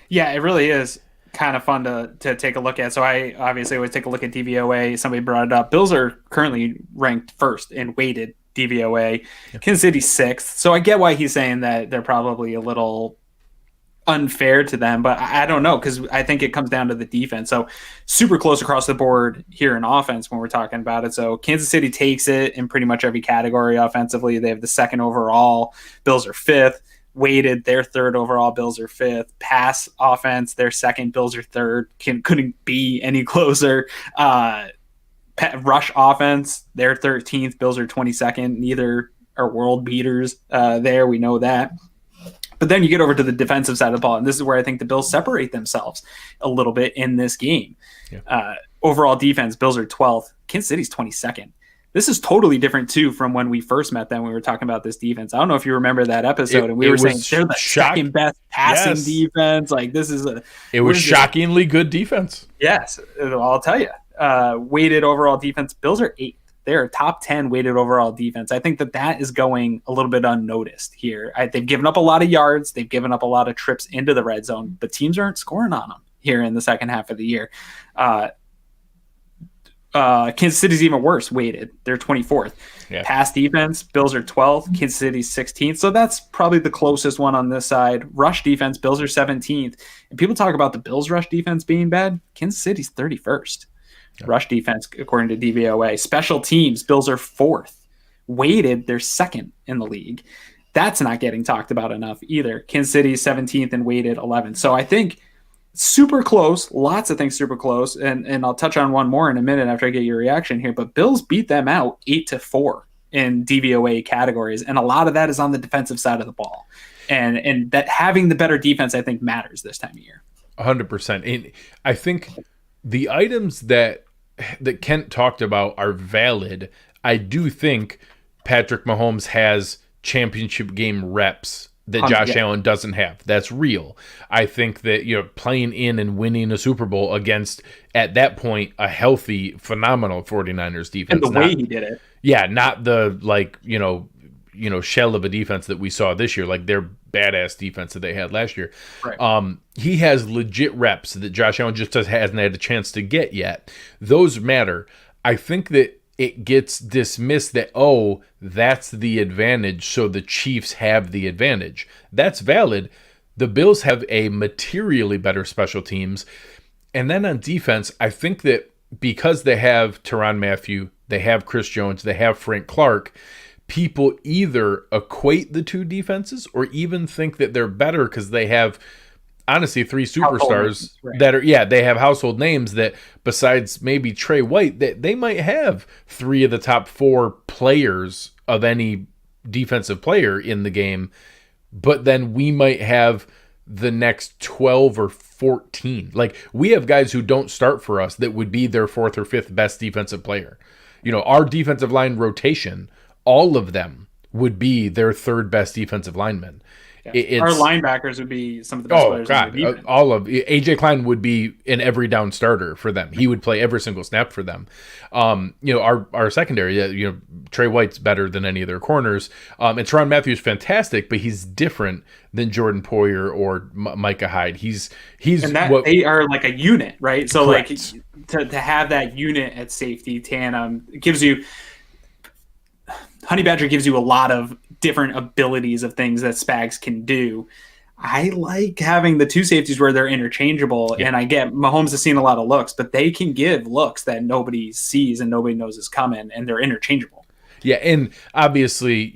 Yeah, it really is kind of fun to take a look at. So I obviously always take a look at DVOA. Somebody brought it up. Bills are currently ranked first in weighted DVOA. Yep. Kansas City sixth. So I get why he's saying that they're probably a little unfair to them, but I don't know, because I think it comes down to the defense. So super close across the board here in offense when we're talking about it. So Kansas City takes it in pretty much every category offensively. They have the second overall. Bills are fifth. Weighted, they're third overall, Bills are fifth. Pass offense, they're second, Bills are third. Couldn't be any closer. Rush offense, they're 13th, Bills are 22nd. Neither are world beaters there, we know that. But then you get over to the defensive side of the ball, and this is where I think the Bills separate themselves a little bit in this game. Yeah. Overall defense, Bills are 12th, Kansas City's 22nd. This is totally different, too, from when we first met them. We were talking about this defense. I don't know if you remember that episode, and we were saying they're the second best passing defense. Like, this is it was shockingly good defense. Yes, I'll tell you. Weighted overall defense, Bills are 8th. They're a top 10 weighted overall defense. I think that is going a little bit unnoticed here. They've given up a lot of yards. They've given up a lot of trips into the red zone, but teams aren't scoring on them here in the second half of the year. Kansas City's even worse weighted. They're 24th. Yeah. Pass defense, Bills are 12th. Kansas City's 16th. So that's probably the closest one on this side. Rush defense, Bills are 17th. And people talk about the Bills' rush defense being bad. Kansas City's 31st. Yeah. Rush defense, according to DVOA. Special teams, Bills are 4th. Weighted, they're 2nd in the league. That's not getting talked about enough either. Kansas City's 17th and weighted 11th. So I think super close, lots of things super close, and I'll touch on one more in a minute after I get your reaction here, but Bills beat them out 8-4 in DVOA categories, and a lot of that is on the defensive side of the ball, and that having the better defense, I think, matters this time of year. 100%. And I think the items that Kent talked about are valid. I do think Patrick Mahomes has championship game reps that Josh Allen doesn't have. That's real. I think that, playing in and winning a Super Bowl against, at that point, a healthy, phenomenal 49ers defense. And the way he did it. Yeah, not the, shell of a defense that we saw this year, like their badass defense that they had last year. Right. He has legit reps that Josh Allen just hasn't had a chance to get yet. Those matter. I think that it gets dismissed that, that's the advantage, so the Chiefs have the advantage. That's valid. The Bills have a materially better special teams. And then on defense, I think that because they have Tyrone Matthews, they have Chris Jones, they have Frank Clark, people either equate the two defenses or even think that they're better because they have, honestly, 3 superstars that are, they have household names that besides maybe Trey White, that they might have 3 of the top 4 players of any defensive player in the game, but then we might have the next 12 or 14. Like, we have guys who don't start for us that would be their 4th or 5th best defensive player. Our defensive line rotation, all of them would be their third best defensive lineman. Yeah. Our linebackers would be some of the best players. God, all of AJ Klein would be an every down starter for them. He would play every single snap for them. Our secondary, Trey White's better than any of their corners. And Tyrone Matthews fantastic, but he's different than Jordan Poyer or Micah Hyde. They are like a unit, right? So correct. like to have that unit at safety tandem gives you. Honey Badger gives you a lot of different abilities of things that Spags can do. I like having the two safeties where they're interchangeable, and I get Mahomes has seen a lot of looks, but they can give looks that nobody sees and nobody knows is coming, and they're interchangeable. Yeah, and obviously,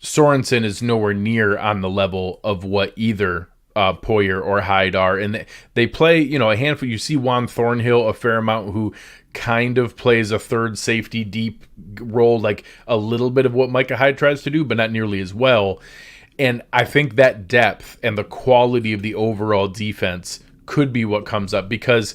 Sorensen is nowhere near on the level of what either Poyer or Hyde are, and they play, a handful. You see Juan Thornhill a fair amount, who kind of plays a third safety deep role, like a little bit of what Micah Hyde tries to do, but not nearly as well. And I think that depth and the quality of the overall defense could be what comes up, because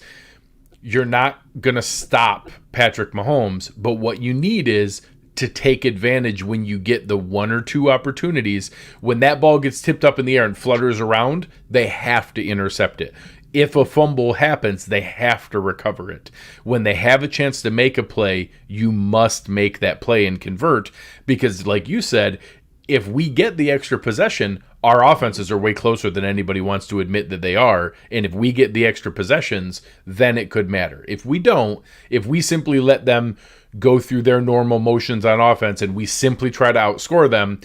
you're not going to stop Patrick Mahomes, but what you need is to take advantage when you get the one or two opportunities. When that ball gets tipped up in the air and flutters around, they have to intercept it. If a fumble happens, they have to recover it. When they have a chance to make a play, you must make that play and convert, because like you said, if we get the extra possession, our offenses are way closer than anybody wants to admit that they are. And if we get the extra possessions, then it could matter. If we don't, if we simply let them go through their normal motions on offense and we simply try to outscore them,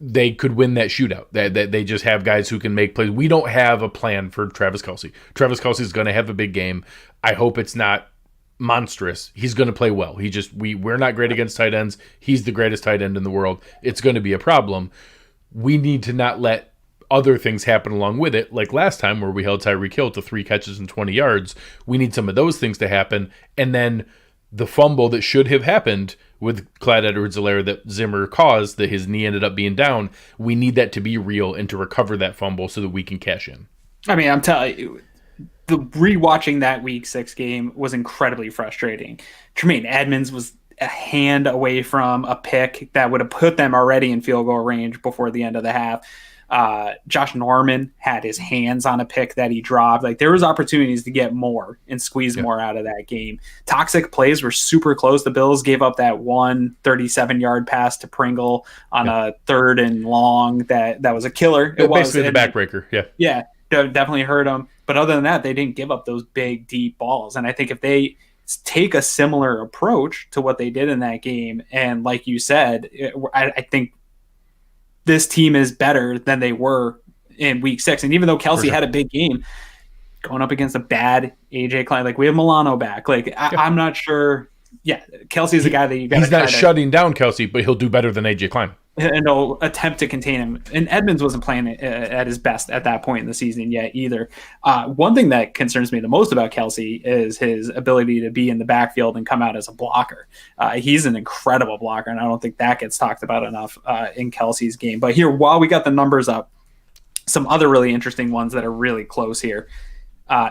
they could win that shootout. They just have guys who can make plays. We don't have a plan for Travis Kelce. Travis Kelce is going to have a big game. I hope it's not monstrous. He's going to play well. We're not great against tight ends. He's the greatest tight end in the world. It's going to be a problem. We need to not let other things happen along with it, like last time where we held Tyreek Hill to 3 catches and 20 yards. We need some of those things to happen. And then the fumble that should have happened with Clyde Edwards-Helaire that Zimmer caused, that his knee ended up being down, we need that to be real and to recover that fumble so that we can cash in. I mean, I'm telling you, the rewatching that Week 6 game was incredibly frustrating. Tremaine Edmonds was a hand away from a pick that would have put them already in field goal range before the end of the half. Josh Norman had his hands on a pick that he dropped. Like, there was opportunities to get more and squeeze more out of that game. Toxic plays were super close. The Bills gave up that 37-yard pass to Pringle on a 3rd and long that was a killer. It was basically the backbreaker. Yeah, definitely hurt them. But other than that, they didn't give up those big, deep balls. And I think if they take a similar approach to what they did in that game, and like you said, I think this team is better than they were in Week 6. And even though Kelce had a big game, going up against a bad AJ Klein, like, we have Milano back. Like, I'm not sure. Yeah, Kelce's the guy that you got. He's not shutting down Kelce, but he'll do better than AJ Klein. And they'll attempt to contain him. And Edmonds wasn't playing at his best at that point in the season yet either. One thing that concerns me the most about Kelce is his ability to be in the backfield and come out as a blocker. He's an incredible blocker, and I don't think that gets talked about enough in Kelce's game. But here, while we got the numbers up, some other really interesting ones that are really close here.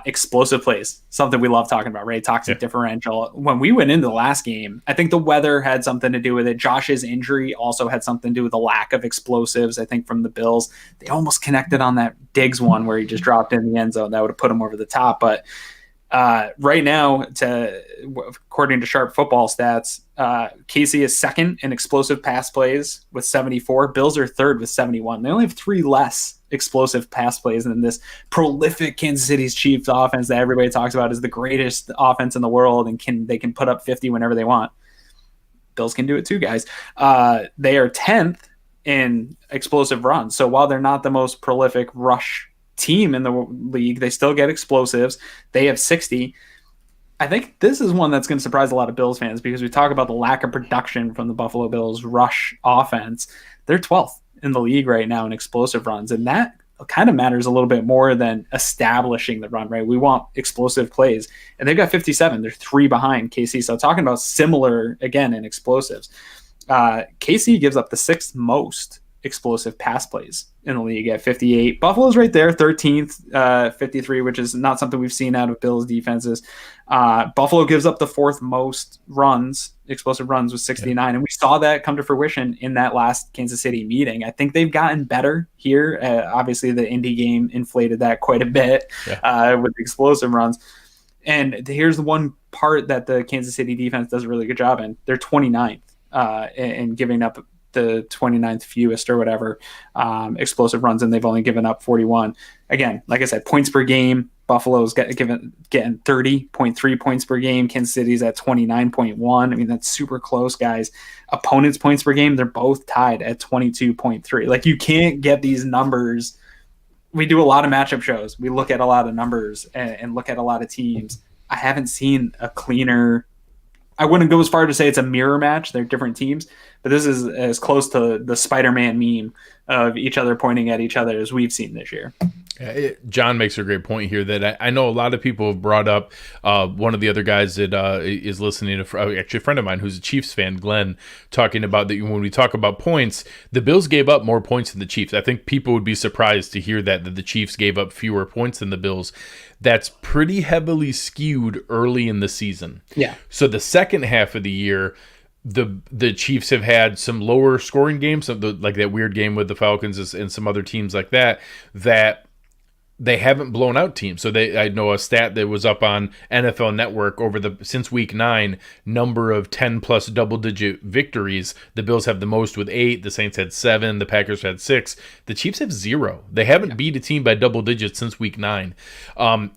Explosive plays, something we love talking about, right? Toxic differential. When we went into the last game, I think the weather had something to do with it. Josh's injury also had something to do with the lack of explosives, I think, from the Bills. They almost connected on that Diggs one where he just dropped in the end zone. That would have put him over the top. But right now, according to Sharp Football Stats, KC is second in explosive pass plays with 74. Bills are third with 71. They only have 3 less explosive pass plays than this prolific Kansas City Chiefs offense that everybody talks about is the greatest offense in the world and they can put up 50 whenever they want. Bills can do it too, guys. They are 10th in explosive runs. So while they're not the most prolific rush team in the league, they still get explosives. They have 60. I think this is one that's going to surprise a lot of Bills fans because we talk about the lack of production from the Buffalo Bills rush offense. They're 12th in the league right now in explosive runs, and that kind of matters a little bit more than establishing the run, right? We want explosive plays, and they've got 57. They're 3 behind KC. So talking about similar, again, in explosives. KC gives up the 6th most explosive pass plays in the league at 58. Buffalo's right there, 13th, 53, which is not something we've seen out of Bills defenses. Buffalo gives up the fourth most explosive runs with 69, and we saw that come to fruition in that last Kansas City meeting. I think they've gotten better here. Obviously, the Indy game inflated that quite a bit with explosive runs. And here's the one part that the Kansas City defense does a really good job in. They're 29th in giving up the 29th fewest or whatever explosive runs, and they've only given up 41. Again, like I said, points per game, Buffalo's getting 30.3 points per game. Kansas City's at 29.1. I mean, that's super close, guys. Opponents' points per game, they're both tied at 22.3. Like, you can't get these numbers. We do a lot of matchup shows. We look at a lot of numbers and look at a lot of teams. I haven't seen a cleaner. I wouldn't go as far to say it's a mirror match. They're different teams, but this is as close to the Spider-Man meme of each other pointing at each other as we've seen this year. John makes a great point here that I know a lot of people have brought up. One of the other guys that is listening, actually a friend of mine who's a Chiefs fan, Glenn, talking about that when we talk about points, the Bills gave up more points than the Chiefs. I think people would be surprised to hear that the Chiefs gave up fewer points than the Bills. That's pretty heavily skewed early in the season. Yeah. So the second half of the year, the Chiefs have had some lower scoring games, like that weird game with the Falcons and some other teams like that they haven't blown out teams. So I know a stat that was up on NFL Network since week 9, number of 10 plus double digit victories. The Bills have the most with 8. The Saints had 7. The Packers had 6. The Chiefs have 0. They haven't beat a team by double digits since week 9. I'm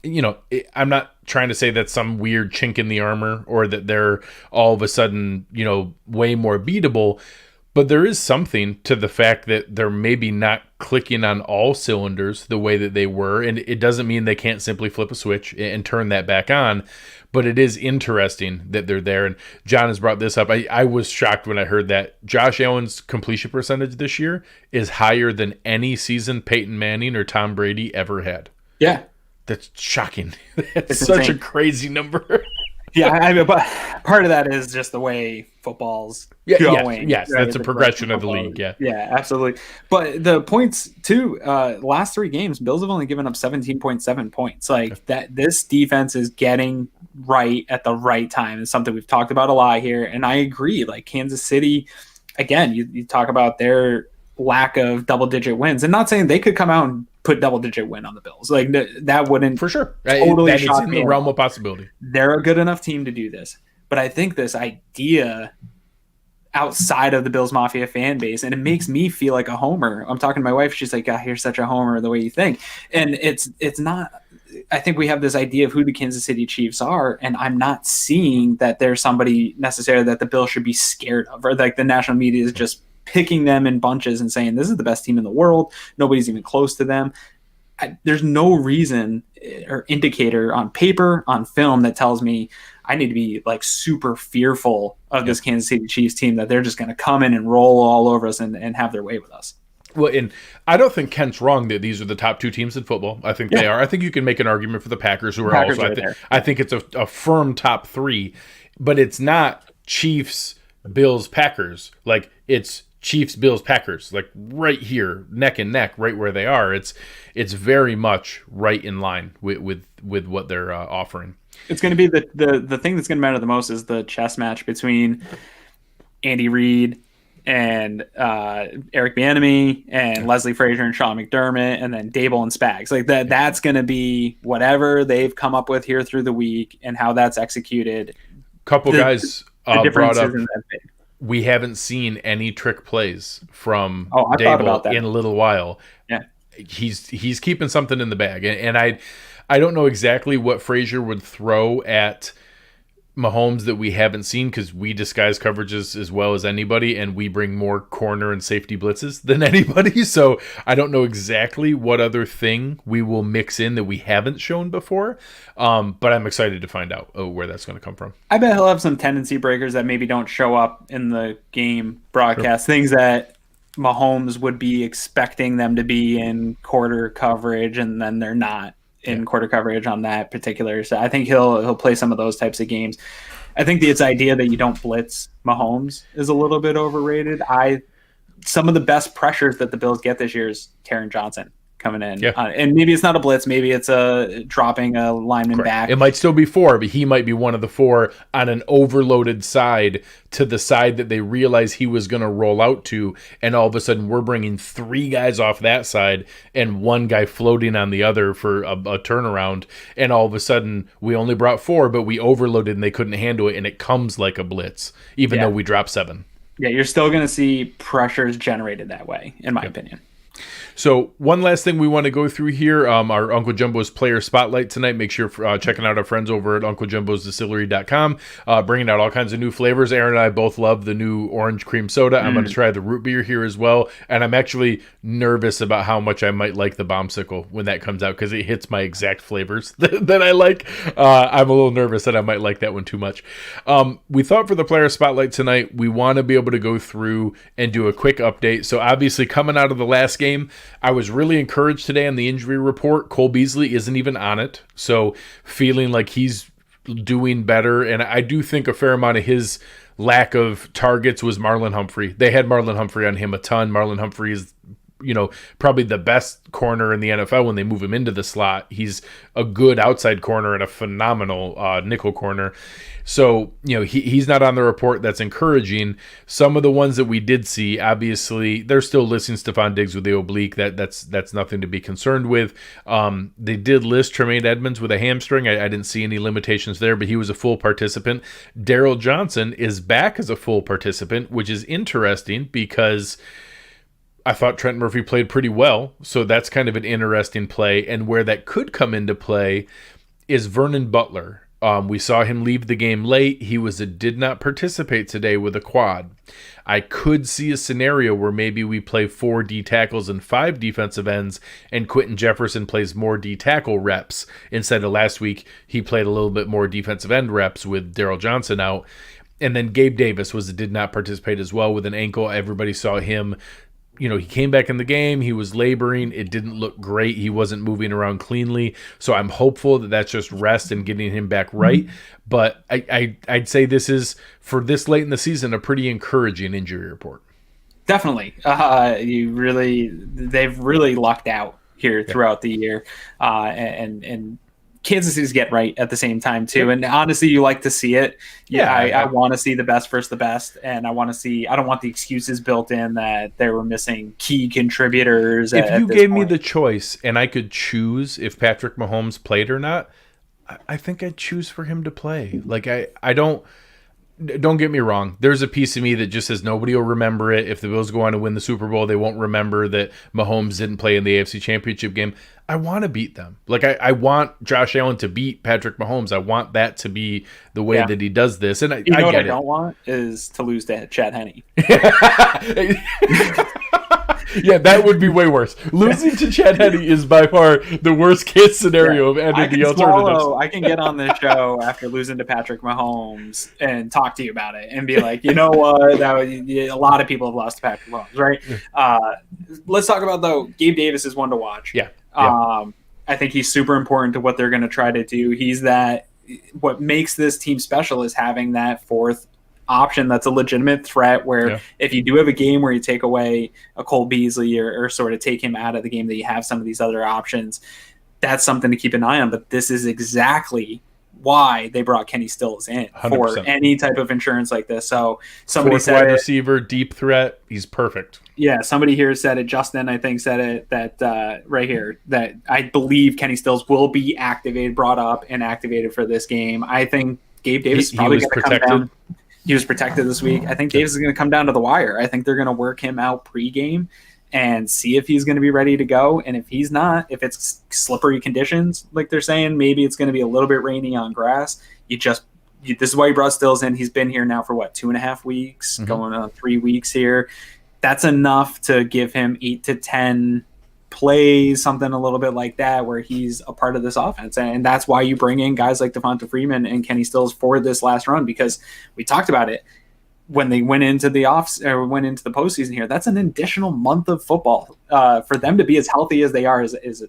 not trying to say that's some weird chink in the armor or that they're all of a sudden, way more beatable. But there is something to the fact that they're maybe not clicking on all cylinders the way that they were. And it doesn't mean they can't simply flip a switch and turn that back on. But it is interesting that they're there. And John has brought this up. I was shocked when I heard that Josh Allen's completion percentage this year is higher than any season Peyton Manning or Tom Brady ever had. Yeah. That's shocking. That's such a crazy number. Yeah, but part of that is just the way football's going. Yes, right? That's a progression of the league. Yeah, absolutely. But the points too, last 3 games, Bills have only given up 17.7 points. Like that, this defense is getting right at the right time. It's something we've talked about a lot here, and I agree. Like Kansas City, again, you talk about their lack of double-digit wins, and not saying they could come out and put double-digit win on the Bills. Like that wouldn't for sure totally that shock is in me the realm of possibility. They're a good enough team to do this, but I think this idea outside of the Bills Mafia fan base, and it makes me feel like a homer. I'm talking to my wife. She's like, "God, you're such a homer the way you think," and it's not. I think we have this idea of who the Kansas City Chiefs are, and I'm not seeing that there's somebody necessarily that the Bills should be scared of, or like the national media is just picking them in bunches and saying this is the best team in the world. Nobody's even close to them. There's no reason or indicator on paper, on film that tells me I need to be like super fearful of this Kansas City Chiefs team, that they're just going to come in and roll all over us and have their way with us. Well, and I don't think Kent's wrong that these are the top 2 teams in football. I think they are. I think you can make an argument for the Packers, who are also, I think it's a firm top 3, but it's not Chiefs, Bills, Packers. Like it's Chiefs, Bills, Packers, like right here, neck and neck, right where they are. It's very much right in line with what they're offering. It's going to be the thing that's going to matter the most is the chess match between Andy Reid and Eric Bieniemy and Leslie Frazier and Sean McDermott, and then Dable and Spags. Like that's going to be whatever they've come up with here through the week and how that's executed. Couple guys brought up. Isn't that big. We haven't seen any trick plays from I thought about that in a little while. Yeah, he's keeping something in the bag, and I don't know exactly what Frazier would throw at Mahomes that we haven't seen, because we disguise coverages as well as anybody, and we bring more corner and safety blitzes than anybody. So I don't know exactly what other thing we will mix in that we haven't shown before. But I'm excited to find out where that's going to come from. I bet he'll have some tendency breakers that maybe don't show up in the game broadcast, things that Mahomes would be expecting them to be in quarter coverage, and then they're not in quarter coverage on that particular. So I think he'll play some of those types of games. I think it's idea that you don't blitz Mahomes is a little bit overrated. some of the best pressures that the Bills get this year is Taron Johnson coming in. Yeah. And maybe it's not a blitz. Maybe it's a dropping a lineman back. It might still be 4, but he might be one of the 4 on an overloaded side to the side that they realize he was going to roll out to. And all of a sudden we're bringing 3 guys off that side and 1 guy floating on the other for a turnaround. And all of a sudden we only brought 4, but we overloaded and they couldn't handle it. And it comes like a blitz, even though we dropped 7. Yeah, you're still going to see pressures generated that way, in my opinion. So one last thing we want to go through here, our Uncle Jumbo's player spotlight tonight. Make sure you're checking out our friends over at UncleJumbo'sDistillery.com, bringing out all kinds of new flavors. Aaron and I both love the new orange cream soda. I'm going to try the root beer here as well, and I'm actually nervous about how much I might like the Bombsicle when that comes out because it hits my exact flavors that I like. I'm a little nervous that I might like that one too much. We thought for the player spotlight tonight, we want to be able to go through and do a quick update. So obviously coming out of the last game, I was really encouraged today on the injury report. Cole Beasley isn't even on it, so feeling like he's doing better. And I do think a fair amount of his lack of targets was Marlon Humphrey. They had Marlon Humphrey on him a ton. Marlon Humphrey is, probably the best corner in the NFL when they move him into the slot. He's a good outside corner and a phenomenal nickel corner. So, he's not on the report. That's encouraging. Some of the ones that we did see, obviously, they're still listing Stephon Diggs with the oblique. That's nothing to be concerned with. They did list Tremaine Edmonds with a hamstring. I didn't see any limitations there, but he was a full participant. Daryl Johnson is back as a full participant, which is interesting because I thought Trent Murphy played pretty well. So that's kind of an interesting play. And where that could come into play is Vernon Butler. We saw him leave the game late. He did not participate today with a quad. I could see a scenario where maybe we play 4 D tackles and 5 defensive ends, and Quentin Jefferson plays more D tackle reps instead of last week. He played a little bit more defensive end reps with Daryl Johnson out. And then Gabe Davis did not participate as well with an ankle. Everybody saw him. He came back in the game. He was laboring. It didn't look great. He wasn't moving around cleanly. So I'm hopeful that that's just rest and getting him back right. But I'd say this is, for this late in the season, a pretty encouraging injury report. Definitely. They've really lucked out here throughout the year. And Kansas City's get right at the same time too. And honestly, you like to see it. I want to see the best versus the best. And I don't want the excuses built in that they were missing key contributors. If you gave me the choice and I could choose if Patrick Mahomes played or not, I think I'd choose for him to play. Like I don't get me wrong. There's a piece of me that just says nobody will remember it. If the Bills go on to win the Super Bowl, they won't remember that Mahomes didn't play in the AFC Championship game. I want to beat them. Like I want Josh Allen to beat Patrick Mahomes. I want that to be the way that he does this. And I get what I it. don't want is to lose to Chad Henne. Yeah, that would be way worse. Losing to Chad Henne is by far the worst case scenario of any of the alternatives. I can get on this show after losing to Patrick Mahomes and talk to you about it and be like, you know what? A lot of people have lost to Patrick Mahomes, right? Let's talk about, though, Gabe Davis is one to watch. Yeah. I think he's super important to what they're going to try to do. What makes this team special is having that fourth option that's a legitimate threat where if you do have a game where you take away a Cole Beasley or sort of take him out of the game, that you have some of these other options. That's something to keep an eye on. But this is exactly why they brought Kenny Stills in 100%. For any type of insurance like this. So somebody said wide receiver, deep threat, he's perfect. Yeah, somebody here said it. Justin, I think, said it that right here, that I believe Kenny Stills will be brought up and activated for this game. I think Gabe Davis is probably going to come down. He was protected this week. I think Davis is going to come down to the wire. I think they're going to work him out pregame and see if he's going to be ready to go. And if he's not, if it's slippery conditions, like they're saying, maybe it's going to be a little bit rainy on grass. This is why you brought Stills in. He's been here now for 2.5 weeks, going on 3 weeks here. That's enough to give him 8 to 10 plays, something a little bit like that, where he's a part of this offense. And that's why you bring in guys like Devonta Freeman and Kenny Stills for this last run, because we talked about it when they went into the postseason here. That's an additional month of football. For them to be as healthy as they are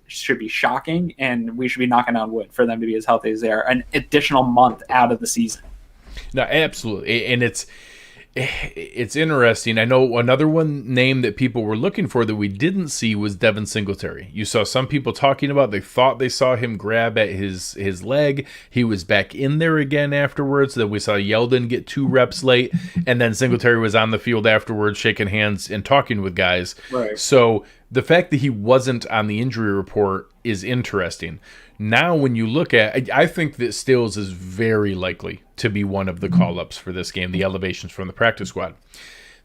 should be shocking, and we should be knocking on wood for them to be as healthy as they are. An additional month out of the season. No, absolutely. And it's It's interesting. I know another one name that people were looking for that we didn't see was Devin Singletary. You saw some people talking about, they thought they saw him grab at his leg. He was back in there again afterwards. Then we saw Yeldon get 2 reps late, and then Singletary was on the field afterwards shaking hands and talking with guys. Right. So the fact that he wasn't on the injury report is interesting. Now, when you look at, I think that Stills is very likely to be one of the call-ups for this game, the elevations from the practice squad.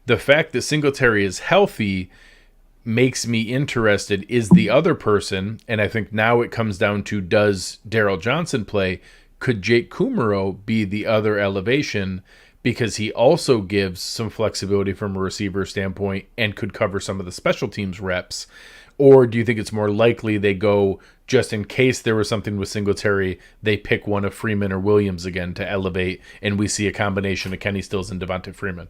The fact that Singletary is healthy makes me interested. Is the other person, and I think now it comes down to, does Daryl Johnson play? Could Jake Kumaro be the other elevation? Because he also gives some flexibility from a receiver standpoint and could cover some of the special teams reps. Or do you think it's more likely they go, just in case there was something with Singletary, they pick one of Freeman or Williams again to elevate, and we see a combination of Kenny Stills and Devonta Freeman?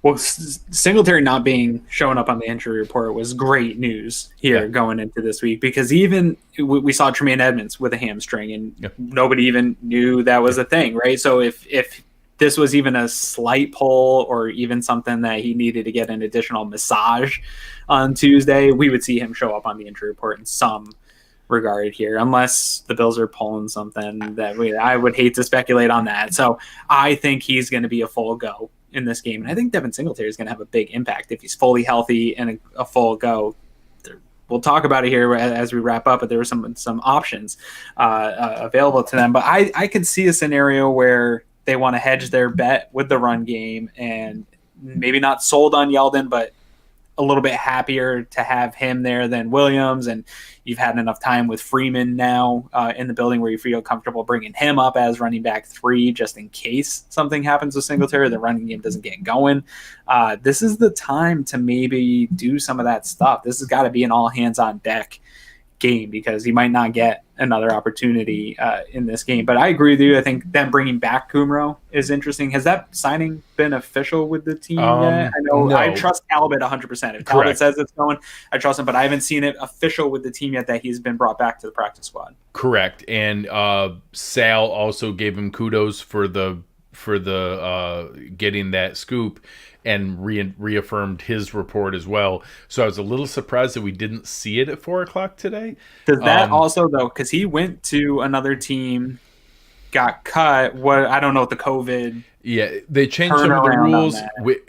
Well, Singletary not being showing up on the injury report was great news here going into this week, because even we saw Tremaine Edmonds with a hamstring, and nobody even knew that was a thing, right? So if this was even a slight pull or even something that he needed to get an additional massage on Tuesday, we would see him show up on the injury report in some regard here, unless the Bills are pulling something that I would hate to speculate on that. So I think he's going to be a full go in this game. And I think Devin Singletary is going to have a big impact if he's fully healthy and a full go. We'll talk about it here as we wrap up, but there were some options available to them. But I could see a scenario where they want to hedge their bet with the run game and maybe not sold on Yeldon, but a little bit happier to have him there than Williams. And you've had enough time with Freeman now in the building where you feel comfortable bringing him up as running back 3, just in case something happens with Singletary, the running game doesn't get going. This is the time to maybe do some of that stuff. This has got to be an all hands on deck game, because he might not get another opportunity in this game. But I agree with you. I think them bringing back Kumaro is interesting. Has that signing been official with the team yet? I know no. I trust Talbot 100%. If Talbot says it's going, I trust him, but I haven't seen it official with the team yet that he's been brought back to the practice squad. Correct. And Sal also gave him kudos for the getting that scoop, and reaffirmed his report as well. So I was a little surprised that we didn't see it at 4:00 today. Does that also, though, because he went to another team, got cut. What, I don't know what the COVID. Yeah, they changed some of the rules,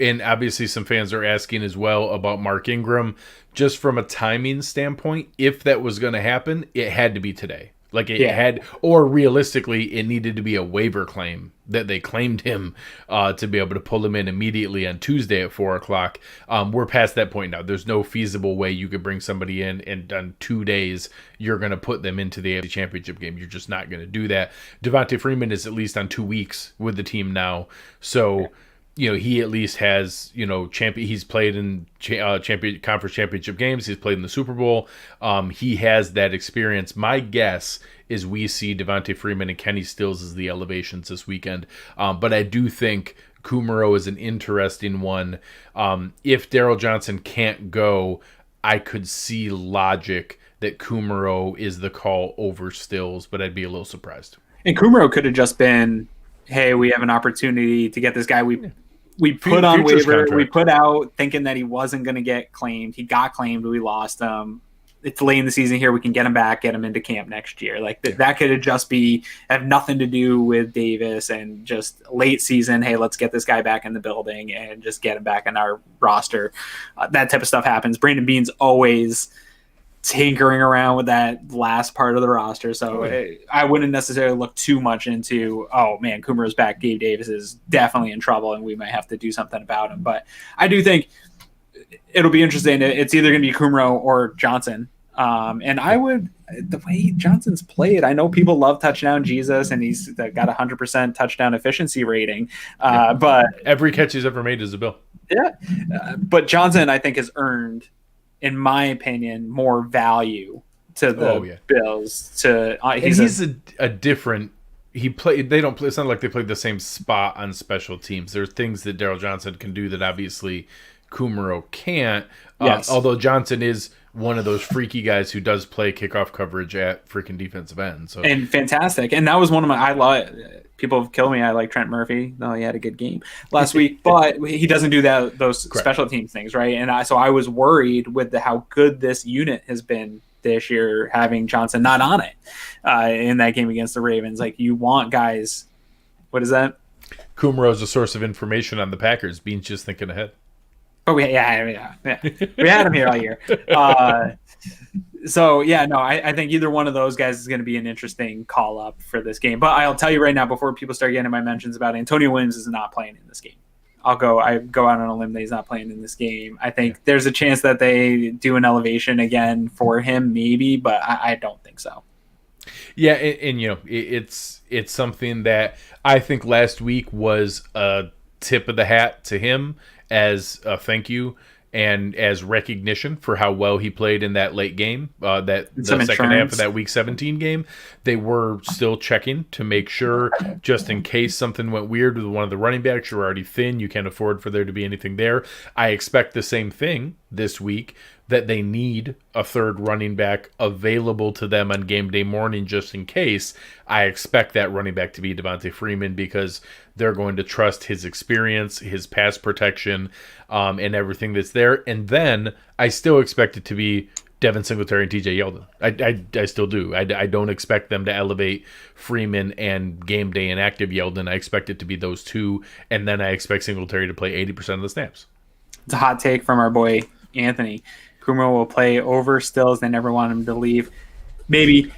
and obviously some fans are asking as well about Mark Ingram. Just from a timing standpoint, if that was going to happen, it had to be today. Like it had, or realistically, it needed to be a waiver claim that they claimed him to be able to pull him in immediately on Tuesday at 4:00. We're past that point now. There's no feasible way you could bring somebody in and on 2 days you're going to put them into the AFC Championship game. You're just not going to do that. Devonta Freeman is at least on 2 weeks with the team now, so he at least has he's played in conference championship games. He's played in the Super Bowl. He has that experience. My guess is we see Devonta Freeman and Kenny Stills as the elevations this weekend. But I do think Kumaro is an interesting one. If Daryl Johnson can't go, I could see logic that Kumaro is the call over Stills, but I'd be a little surprised. And Kumaro could have just been, hey, we have an opportunity to get this guy. We put on waiver. We put out thinking that he wasn't going to get claimed. He got claimed. We lost him. It's late in the season here. We can get him back, get him into camp next year. Like that could just have nothing to do with Davis and just late season. Hey, let's get this guy back in the building and just get him back in our roster. That type of stuff happens. Brandon Beane's always tinkering around with that last part of the roster. So I wouldn't necessarily look too much into, oh man, Kumaro's back. Gabe Davis is definitely in trouble and we might have to do something about him. But I do think it'll be interesting. It's either going to be Kumaro or Johnson. And I would, the way Johnson's played, I know people love touchdown Jesus and he's got 100% touchdown efficiency rating. But every catch he's ever made is a Bill. Yeah. But Johnson, I think, has earned, in my opinion, more value to the Bills. He's a different. He played. They don't play. It's not like they played the same spot on special teams. There's things that Daryl Johnson can do that obviously Kumaro can't. Yes. Although Johnson is one of those freaky guys who does play kickoff coverage at freaking defensive end. So and fantastic. And that was one of my people have killed me. I like Trent Murphy. No, he had a good game last week, but he doesn't do those Correct. special teams things, right? And I was worried with how good this unit has been this year, having Johnson not on it in that game against the Ravens. Like, you want guys. What is that? Kumro's a source of information on the Packers. Bean's just thinking ahead. Oh, we had him here all year. So, yeah, no, I think either one of those guys is going to be an interesting call-up for this game. But I'll tell you right now, before people start getting my mentions about it, Antonio Williams is not playing in this game. I go out on a limb that he's not playing in this game. I think there's a chance that they do an elevation again for him, maybe, but I don't think so. Yeah, and you know, it's something that I think last week was a tip of the hat to him as a thank you and as recognition for how well he played in that late game, the second half of that Week 17 game. They were still checking to make sure, just in case something went weird with one of the running backs. You're already thin. You can't afford for there to be anything there. I expect the same thing this week, that they need a third running back available to them on game day morning just in case. I expect that running back to be Devontae Freeman, because they're going to trust his experience, his pass protection, and everything that's there. And then I still expect it to be Devin Singletary and TJ Yeldon. I still do. I don't expect them to elevate Freeman and game day inactive Yeldon. I expect it to be those two, and then I expect Singletary to play 80% of the snaps. It's a hot take from our boy Anthony. Kumro will play over Stills. They never want him to leave. Maybe.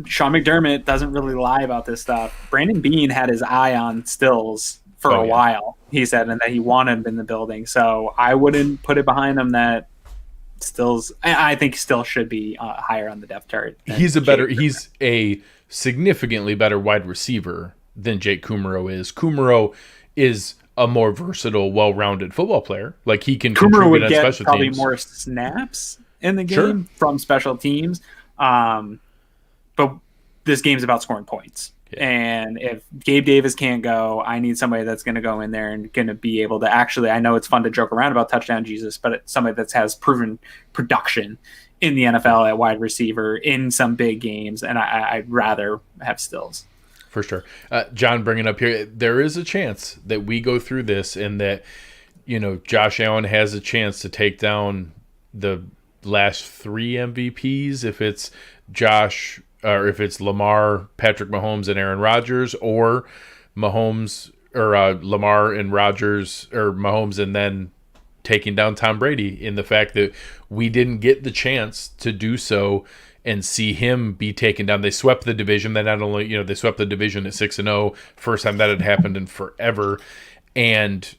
Sean McDermott doesn't really lie about this stuff. Brandon Beane had his eye on Stills for a while, he said, and that he wanted him in the building. So I wouldn't put it behind him that Stills. I think Stills should be higher on the depth chart. He's a significantly better wide receiver than Jake Kumro is. Kumro is a more versatile, well-rounded football player. Like, he can contribute on special teams. Probably more snaps in the game from special teams. But this game's about scoring points. Yeah. And if Gabe Davis can't go, I need somebody that's going to go in there and going to be able to actually, I know it's fun to joke around about touchdown Jesus, but it's somebody that has proven production in the NFL at wide receiver in some big games. And I'd rather have Stills. For sure. John bringing up here, there is a chance that we go through this and that, you know, Josh Allen has a chance to take down the last 3 MVPs if it's Josh, or if it's Lamar, Patrick Mahomes, and Aaron Rodgers, or Mahomes, or Lamar and Rodgers, or Mahomes and then taking down Tom Brady, in the fact that we didn't get the chance to do so and see him be taken down. They swept the division. They not only, you know, they swept the division at 6-0, first time that had happened in forever, and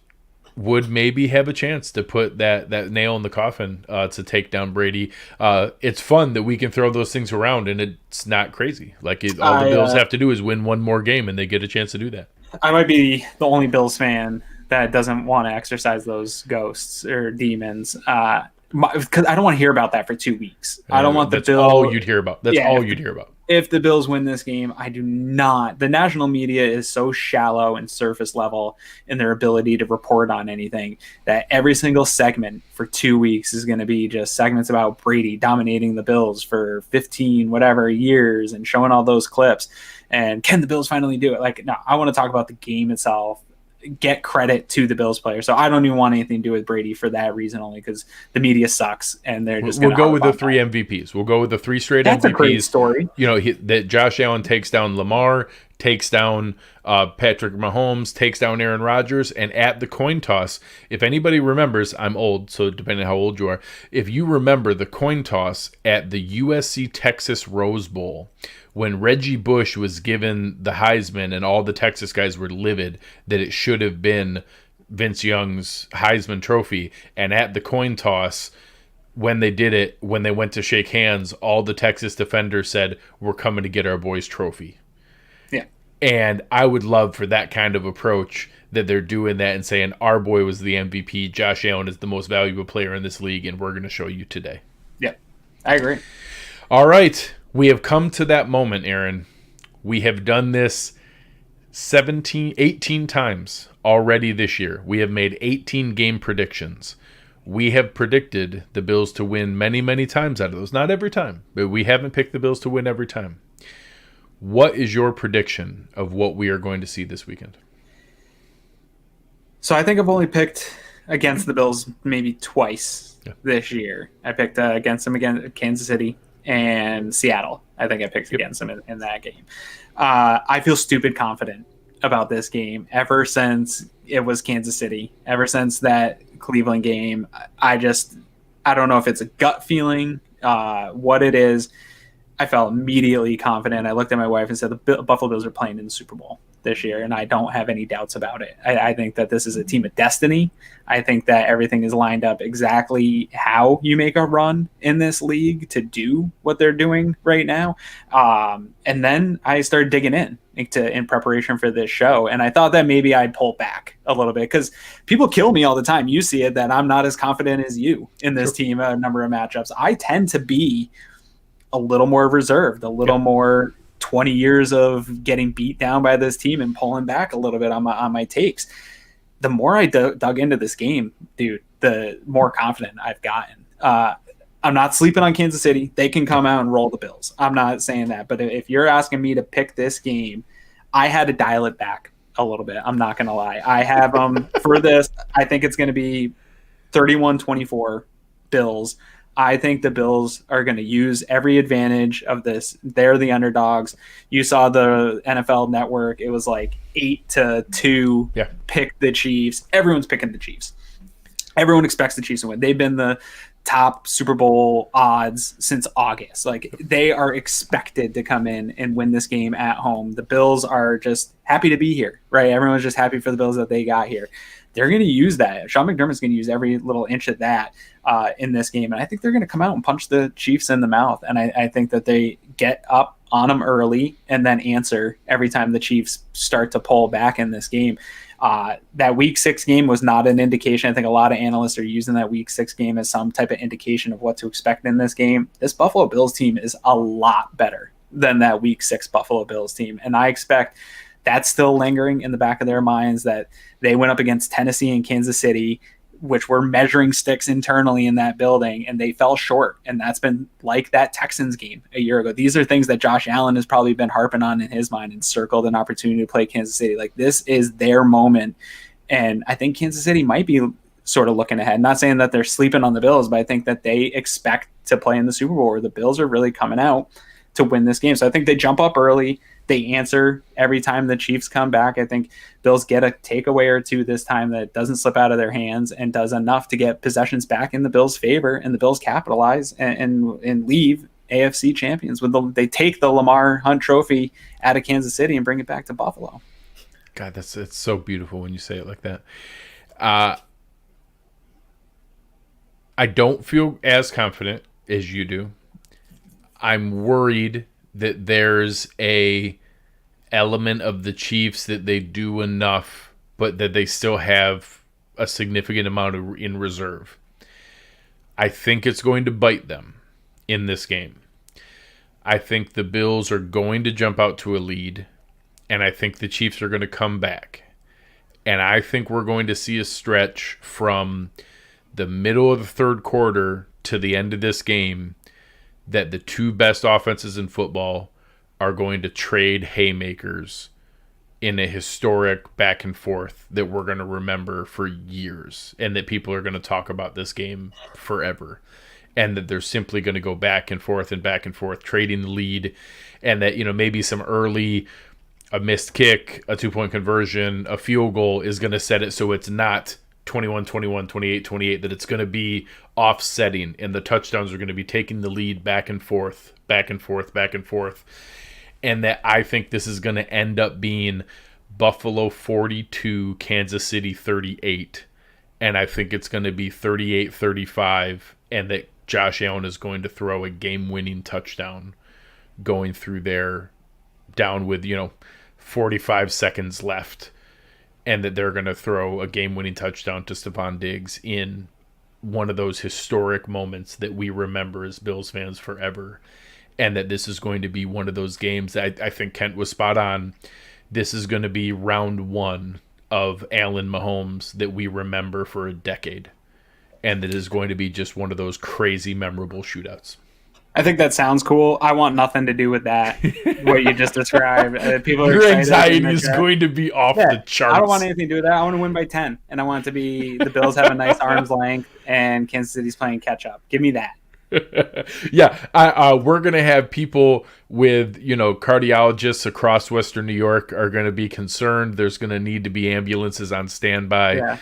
would maybe have a chance to put that nail in the coffin to take down Brady. It's fun that we can throw those things around, and it's not crazy. Like, all the Bills have to do is win one more game, and they get a chance to do that. I might be the only Bills fan that doesn't want to exercise those ghosts or demons. Because I don't want to hear about that for 2 weeks. I don't want the Bills. That's all you'd hear about. That's all you'd hear about. If the Bills win this game, I do not. The national media is so shallow and surface level in their ability to report on anything that every single segment for 2 weeks is going to be just segments about Brady dominating the Bills for 15 whatever years and showing all those clips. And can the Bills finally do it? Like, no, I want to talk about the game itself. Get credit to the Bills player. So I don't even want anything to do with Brady for that reason, only because the media sucks and they're just. We'll go with the 3 MVPs. We'll go with the 3 straight That's MVPs. A great story. You know, that Josh Allen takes down Lamar, takes down Patrick Mahomes, takes down Aaron Rodgers, and at the coin toss, if anybody remembers, I'm old, so depending on how old you are, if you remember the coin toss at the USC Texas Rose Bowl, when Reggie Bush was given the Heisman and all the Texas guys were livid that it should have been Vince Young's Heisman Trophy, and at the coin toss, when they did it, when they went to shake hands, all the Texas defenders said, "We're coming to get our boy's trophy." Yeah. And I would love for that kind of approach, that they're doing that and saying, our boy was the MVP, Josh Allen is the most valuable player in this league, and we're going to show you today. Yeah, I agree. All right. We have come to that moment, Aaron. We have done this 18 times already this year. We have made 18 game predictions. We have predicted the Bills to win many, many times out of those. Not every time, but we haven't picked the Bills to win every time. What is your prediction of what we are going to see this weekend? So I think I've only picked against the Bills maybe twice this year. I picked against them against Kansas City and Seattle. I think I picked against them in that game. I feel stupid confident about this game ever since it was Kansas City, ever since that Cleveland game. I don't know if it's a gut feeling, what it is. I felt immediately confident. I looked at my wife and said the Buffalo Bills are playing in the Super Bowl this year, and I don't have any doubts about it. I think that this is a team of destiny. I think that everything is lined up exactly how you make a run in this league to do what they're doing right now. And then I started digging in preparation for this show, and I thought that maybe I'd pull back a little bit because people kill me all the time. You see it, that I'm not as confident as you in this team, a number of matchups. I tend to be a little more reserved, a little more 20 years of getting beat down by this team and pulling back a little bit on my takes. The more I dug into this game, dude, the more confident I've gotten. I'm not sleeping on Kansas City. They can come out and roll the Bills. I'm not saying that. But if you're asking me to pick this game, I had to dial it back a little bit. I'm not going to lie. I have for this, I think it's going to be 31-24 Bills. I think the Bills are going to use every advantage of this. They're the underdogs. You saw the NFL Network. It was like 8-2. Pick the Chiefs. Everyone's picking the Chiefs. Everyone expects the Chiefs to win. They've been the top Super Bowl odds since August. Like, they are expected to come in and win this game at home. The Bills are just happy to be here, right? Everyone's just happy for the Bills that they got here. They're going to use that. Sean McDermott's going to use every little inch of that in this game. And I think they're going to come out and punch the Chiefs in the mouth. And I think that they get up on them early and then answer every time the Chiefs start to pull back in this game. That Week 6 game was not an indication. I think a lot of analysts are using that Week 6 game as some type of indication of what to expect in this game. This Buffalo Bills team is a lot better than that Week 6 Buffalo Bills team. And I expect that's still lingering in the back of their minds, that they went up against Tennessee and Kansas City, which were measuring sticks internally in that building, and they fell short. And that's been like that Texans game a year ago. These are things that Josh Allen has probably been harping on in his mind and circled an opportunity to play Kansas City. Like, this is their moment. And I think Kansas City might be sort of looking ahead. Not saying that they're sleeping on the Bills, but I think that they expect to play in the Super Bowl, where the Bills are really coming out to win this game. So I think they jump up early. They answer every time the Chiefs come back. I think Bills get a takeaway or two this time that doesn't slip out of their hands and does enough to get possessions back in the Bills' favor, and the Bills capitalize and leave AFC champions. They take the Lamar Hunt Trophy out of Kansas City and bring it back to Buffalo. God, it's so beautiful when you say it like that. I don't feel as confident as you do. I'm worried that there's a element of the Chiefs that they do enough, but that they still have a significant amount in reserve. I think it's going to bite them in this game. I think the Bills are going to jump out to a lead, and I think the Chiefs are going to come back. And I think we're going to see a stretch from the middle of the third quarter to the end of this game that the two best offenses in football are going to trade haymakers in a historic back and forth that we're going to remember for years, and that people are going to talk about this game forever, and that they're simply going to go back and forth, trading the lead, and that, maybe some early, a missed kick, a 2-point conversion, a field goal is going to set it so it's not 21-21, 28-28, that it's going to be offsetting, and the touchdowns are going to be taking the lead back and forth, and that I think this is going to end up being Buffalo 42, Kansas City 38, and I think it's going to be 38-35, and that Josh Allen is going to throw a game-winning touchdown going through there, down with 45 seconds left, and that they're going to throw a game-winning touchdown to Stephon Diggs in one of those historic moments that we remember as Bills fans forever. And that this is going to be one of those games that I think Kent was spot on. This is going to be round one of Allen Mahomes that we remember for a decade. and that is going to be just one of those crazy, memorable shootouts. I think that sounds cool. I want nothing to do with that, what you just described. People are Your anxiety is going to be off the charts. I don't want anything to do with that. I want to win by 10, and I want it to be the Bills have a nice arm's length, and Kansas City's playing catch-up. Give me that. Yeah, we're going to have people with, cardiologists across Western New York are going to be concerned. There's going to need to be ambulances on standby.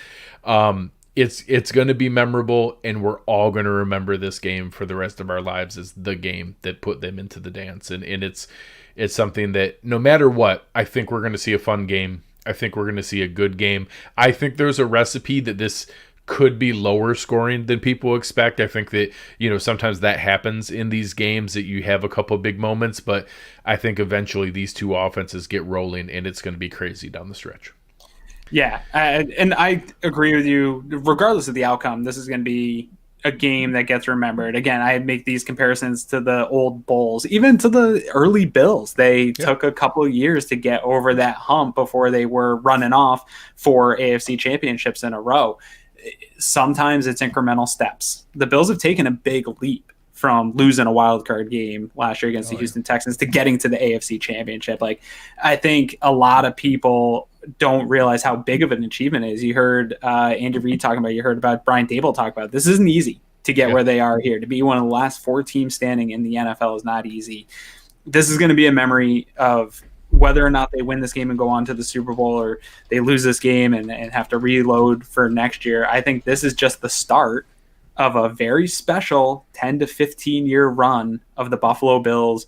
Yeah. It's going to be memorable, and we're all going to remember this game for the rest of our lives as the game that put them into the dance. And it's something that no matter what, I think we're going to see a fun game. I think we're going to see a good game. I think there's a recipe that this could be lower scoring than people expect. I think that, sometimes that happens in these games, that you have a couple of big moments, but I think eventually these two offenses get rolling, and it's going to be crazy down the stretch. Yeah, and I agree with you. Regardless of the outcome, this is going to be a game that gets remembered. Again, I make these comparisons to the old Bulls, even to the early Bills. They took a couple of years to get over that hump before they were running off for AFC championships in a row. Sometimes it's incremental steps. The Bills have taken a big leap from losing a wild card game last year against the Houston Texans to getting to the AFC championship. Like, I think a lot of people don't realize how big of an achievement it is. You heard Andy Reid talking about, you heard about Brian Dable talk about it. This isn't easy to get where they are here. To be one of the last 4 teams standing in the NFL is not easy. This is going to be a memory of whether or not they win this game and go on to the Super Bowl, or they lose this game and have to reload for next year. I think this is just the start of a very special 10 to 15 year run of the Buffalo Bills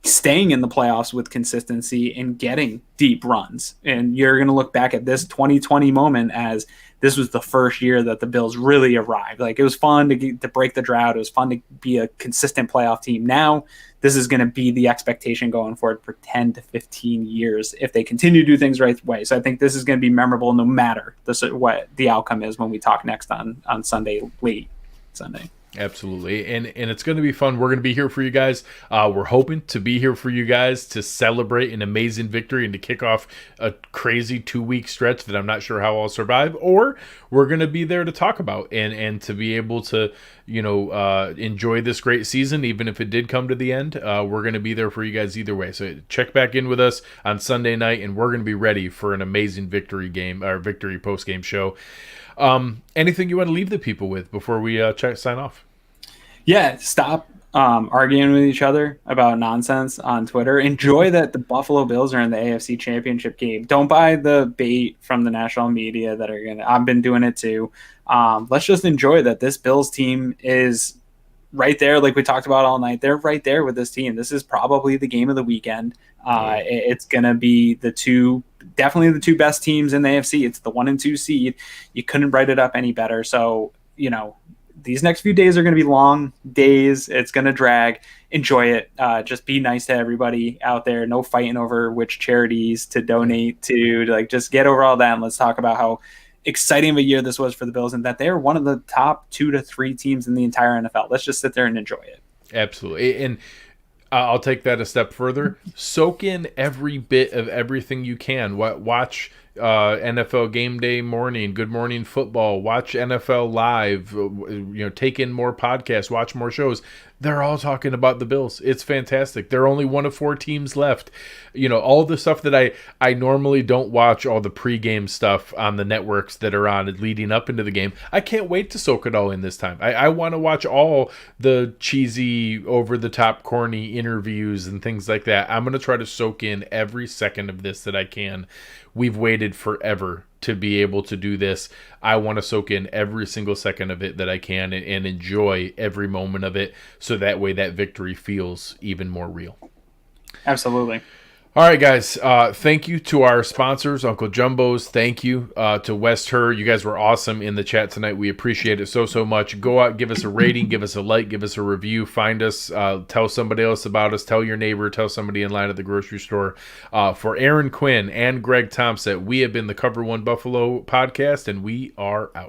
staying in the playoffs with consistency and getting deep runs. And you're going to look back at this 2020 moment as this was the first year that the Bills really arrived. Like, it was fun to break the drought. It was fun to be a consistent playoff team. Now this is going to be the expectation going forward for 10 to 15 years if they continue to do things right way. So I think this is going to be memorable no matter what the outcome is when we talk next on Sunday, late Sunday. Absolutely. And it's going to be fun. We're going to be here for you guys. We're hoping to be here for you guys to celebrate an amazing victory and to kick off a crazy 2-week stretch that I'm not sure how I'll survive, or we're going to be there to talk about and to be able to, enjoy this great season, even if it did come to the end. We're going to be there for you guys either way. So check back in with us on Sunday night, and we're going to be ready for an amazing victory game, or victory post-game show. Anything you want to leave the people with before we sign off? Yeah, stop arguing with each other about nonsense on Twitter. Enjoy that the Buffalo Bills are in the AFC Championship game. Don't buy the bait from the national media that are gonna. I've been doing it too. Let's just enjoy that this Bills team is right there, like we talked about all night. They're right there with this team. This is probably the game of the weekend. It's gonna be definitely the two best teams in the AFC. It's the 1 and 2 seed. You couldn't write it up any better. So, these next few days are going to be long days. It's going to drag. Enjoy it. Just be nice to everybody out there. No fighting over which charities to donate to. Like, just get over all that, and let's talk about how exciting of a year this was for the Bills and that they're one of the top 2 to 3 teams in the entire NFL. Let's just sit there and enjoy it. Absolutely. And I'll take that a step further. Soak in every bit of everything you can. Watch NFL Game Day Morning, Good Morning Football, watch NFL Live, take in more podcasts, watch more shows. They're all talking about the Bills. It's fantastic. They're only 1 of 4 teams left. All the stuff that I normally don't watch, all the pregame stuff on the networks that are on leading up into the game. I can't wait to soak it all in this time. I want to watch all the cheesy, over-the-top, corny interviews and things like that. I'm going to try to soak in every second of this that I can. We've waited forever to be able to do this. I want to soak in every single second of it that I can and enjoy every moment of it, so that way that victory feels even more real. Absolutely. All right, guys. Thank you to our sponsors, Uncle Jumbo's. Thank you to West Her. You guys were awesome in the chat tonight. We appreciate it so much. Go out, give us a rating, give us a like, give us a review. Find us. Tell somebody else about us. Tell your neighbor. Tell somebody in line at the grocery store. For Aaron Quinn and Greg Tompsett, we have been the Cover One Buffalo podcast, and we are out.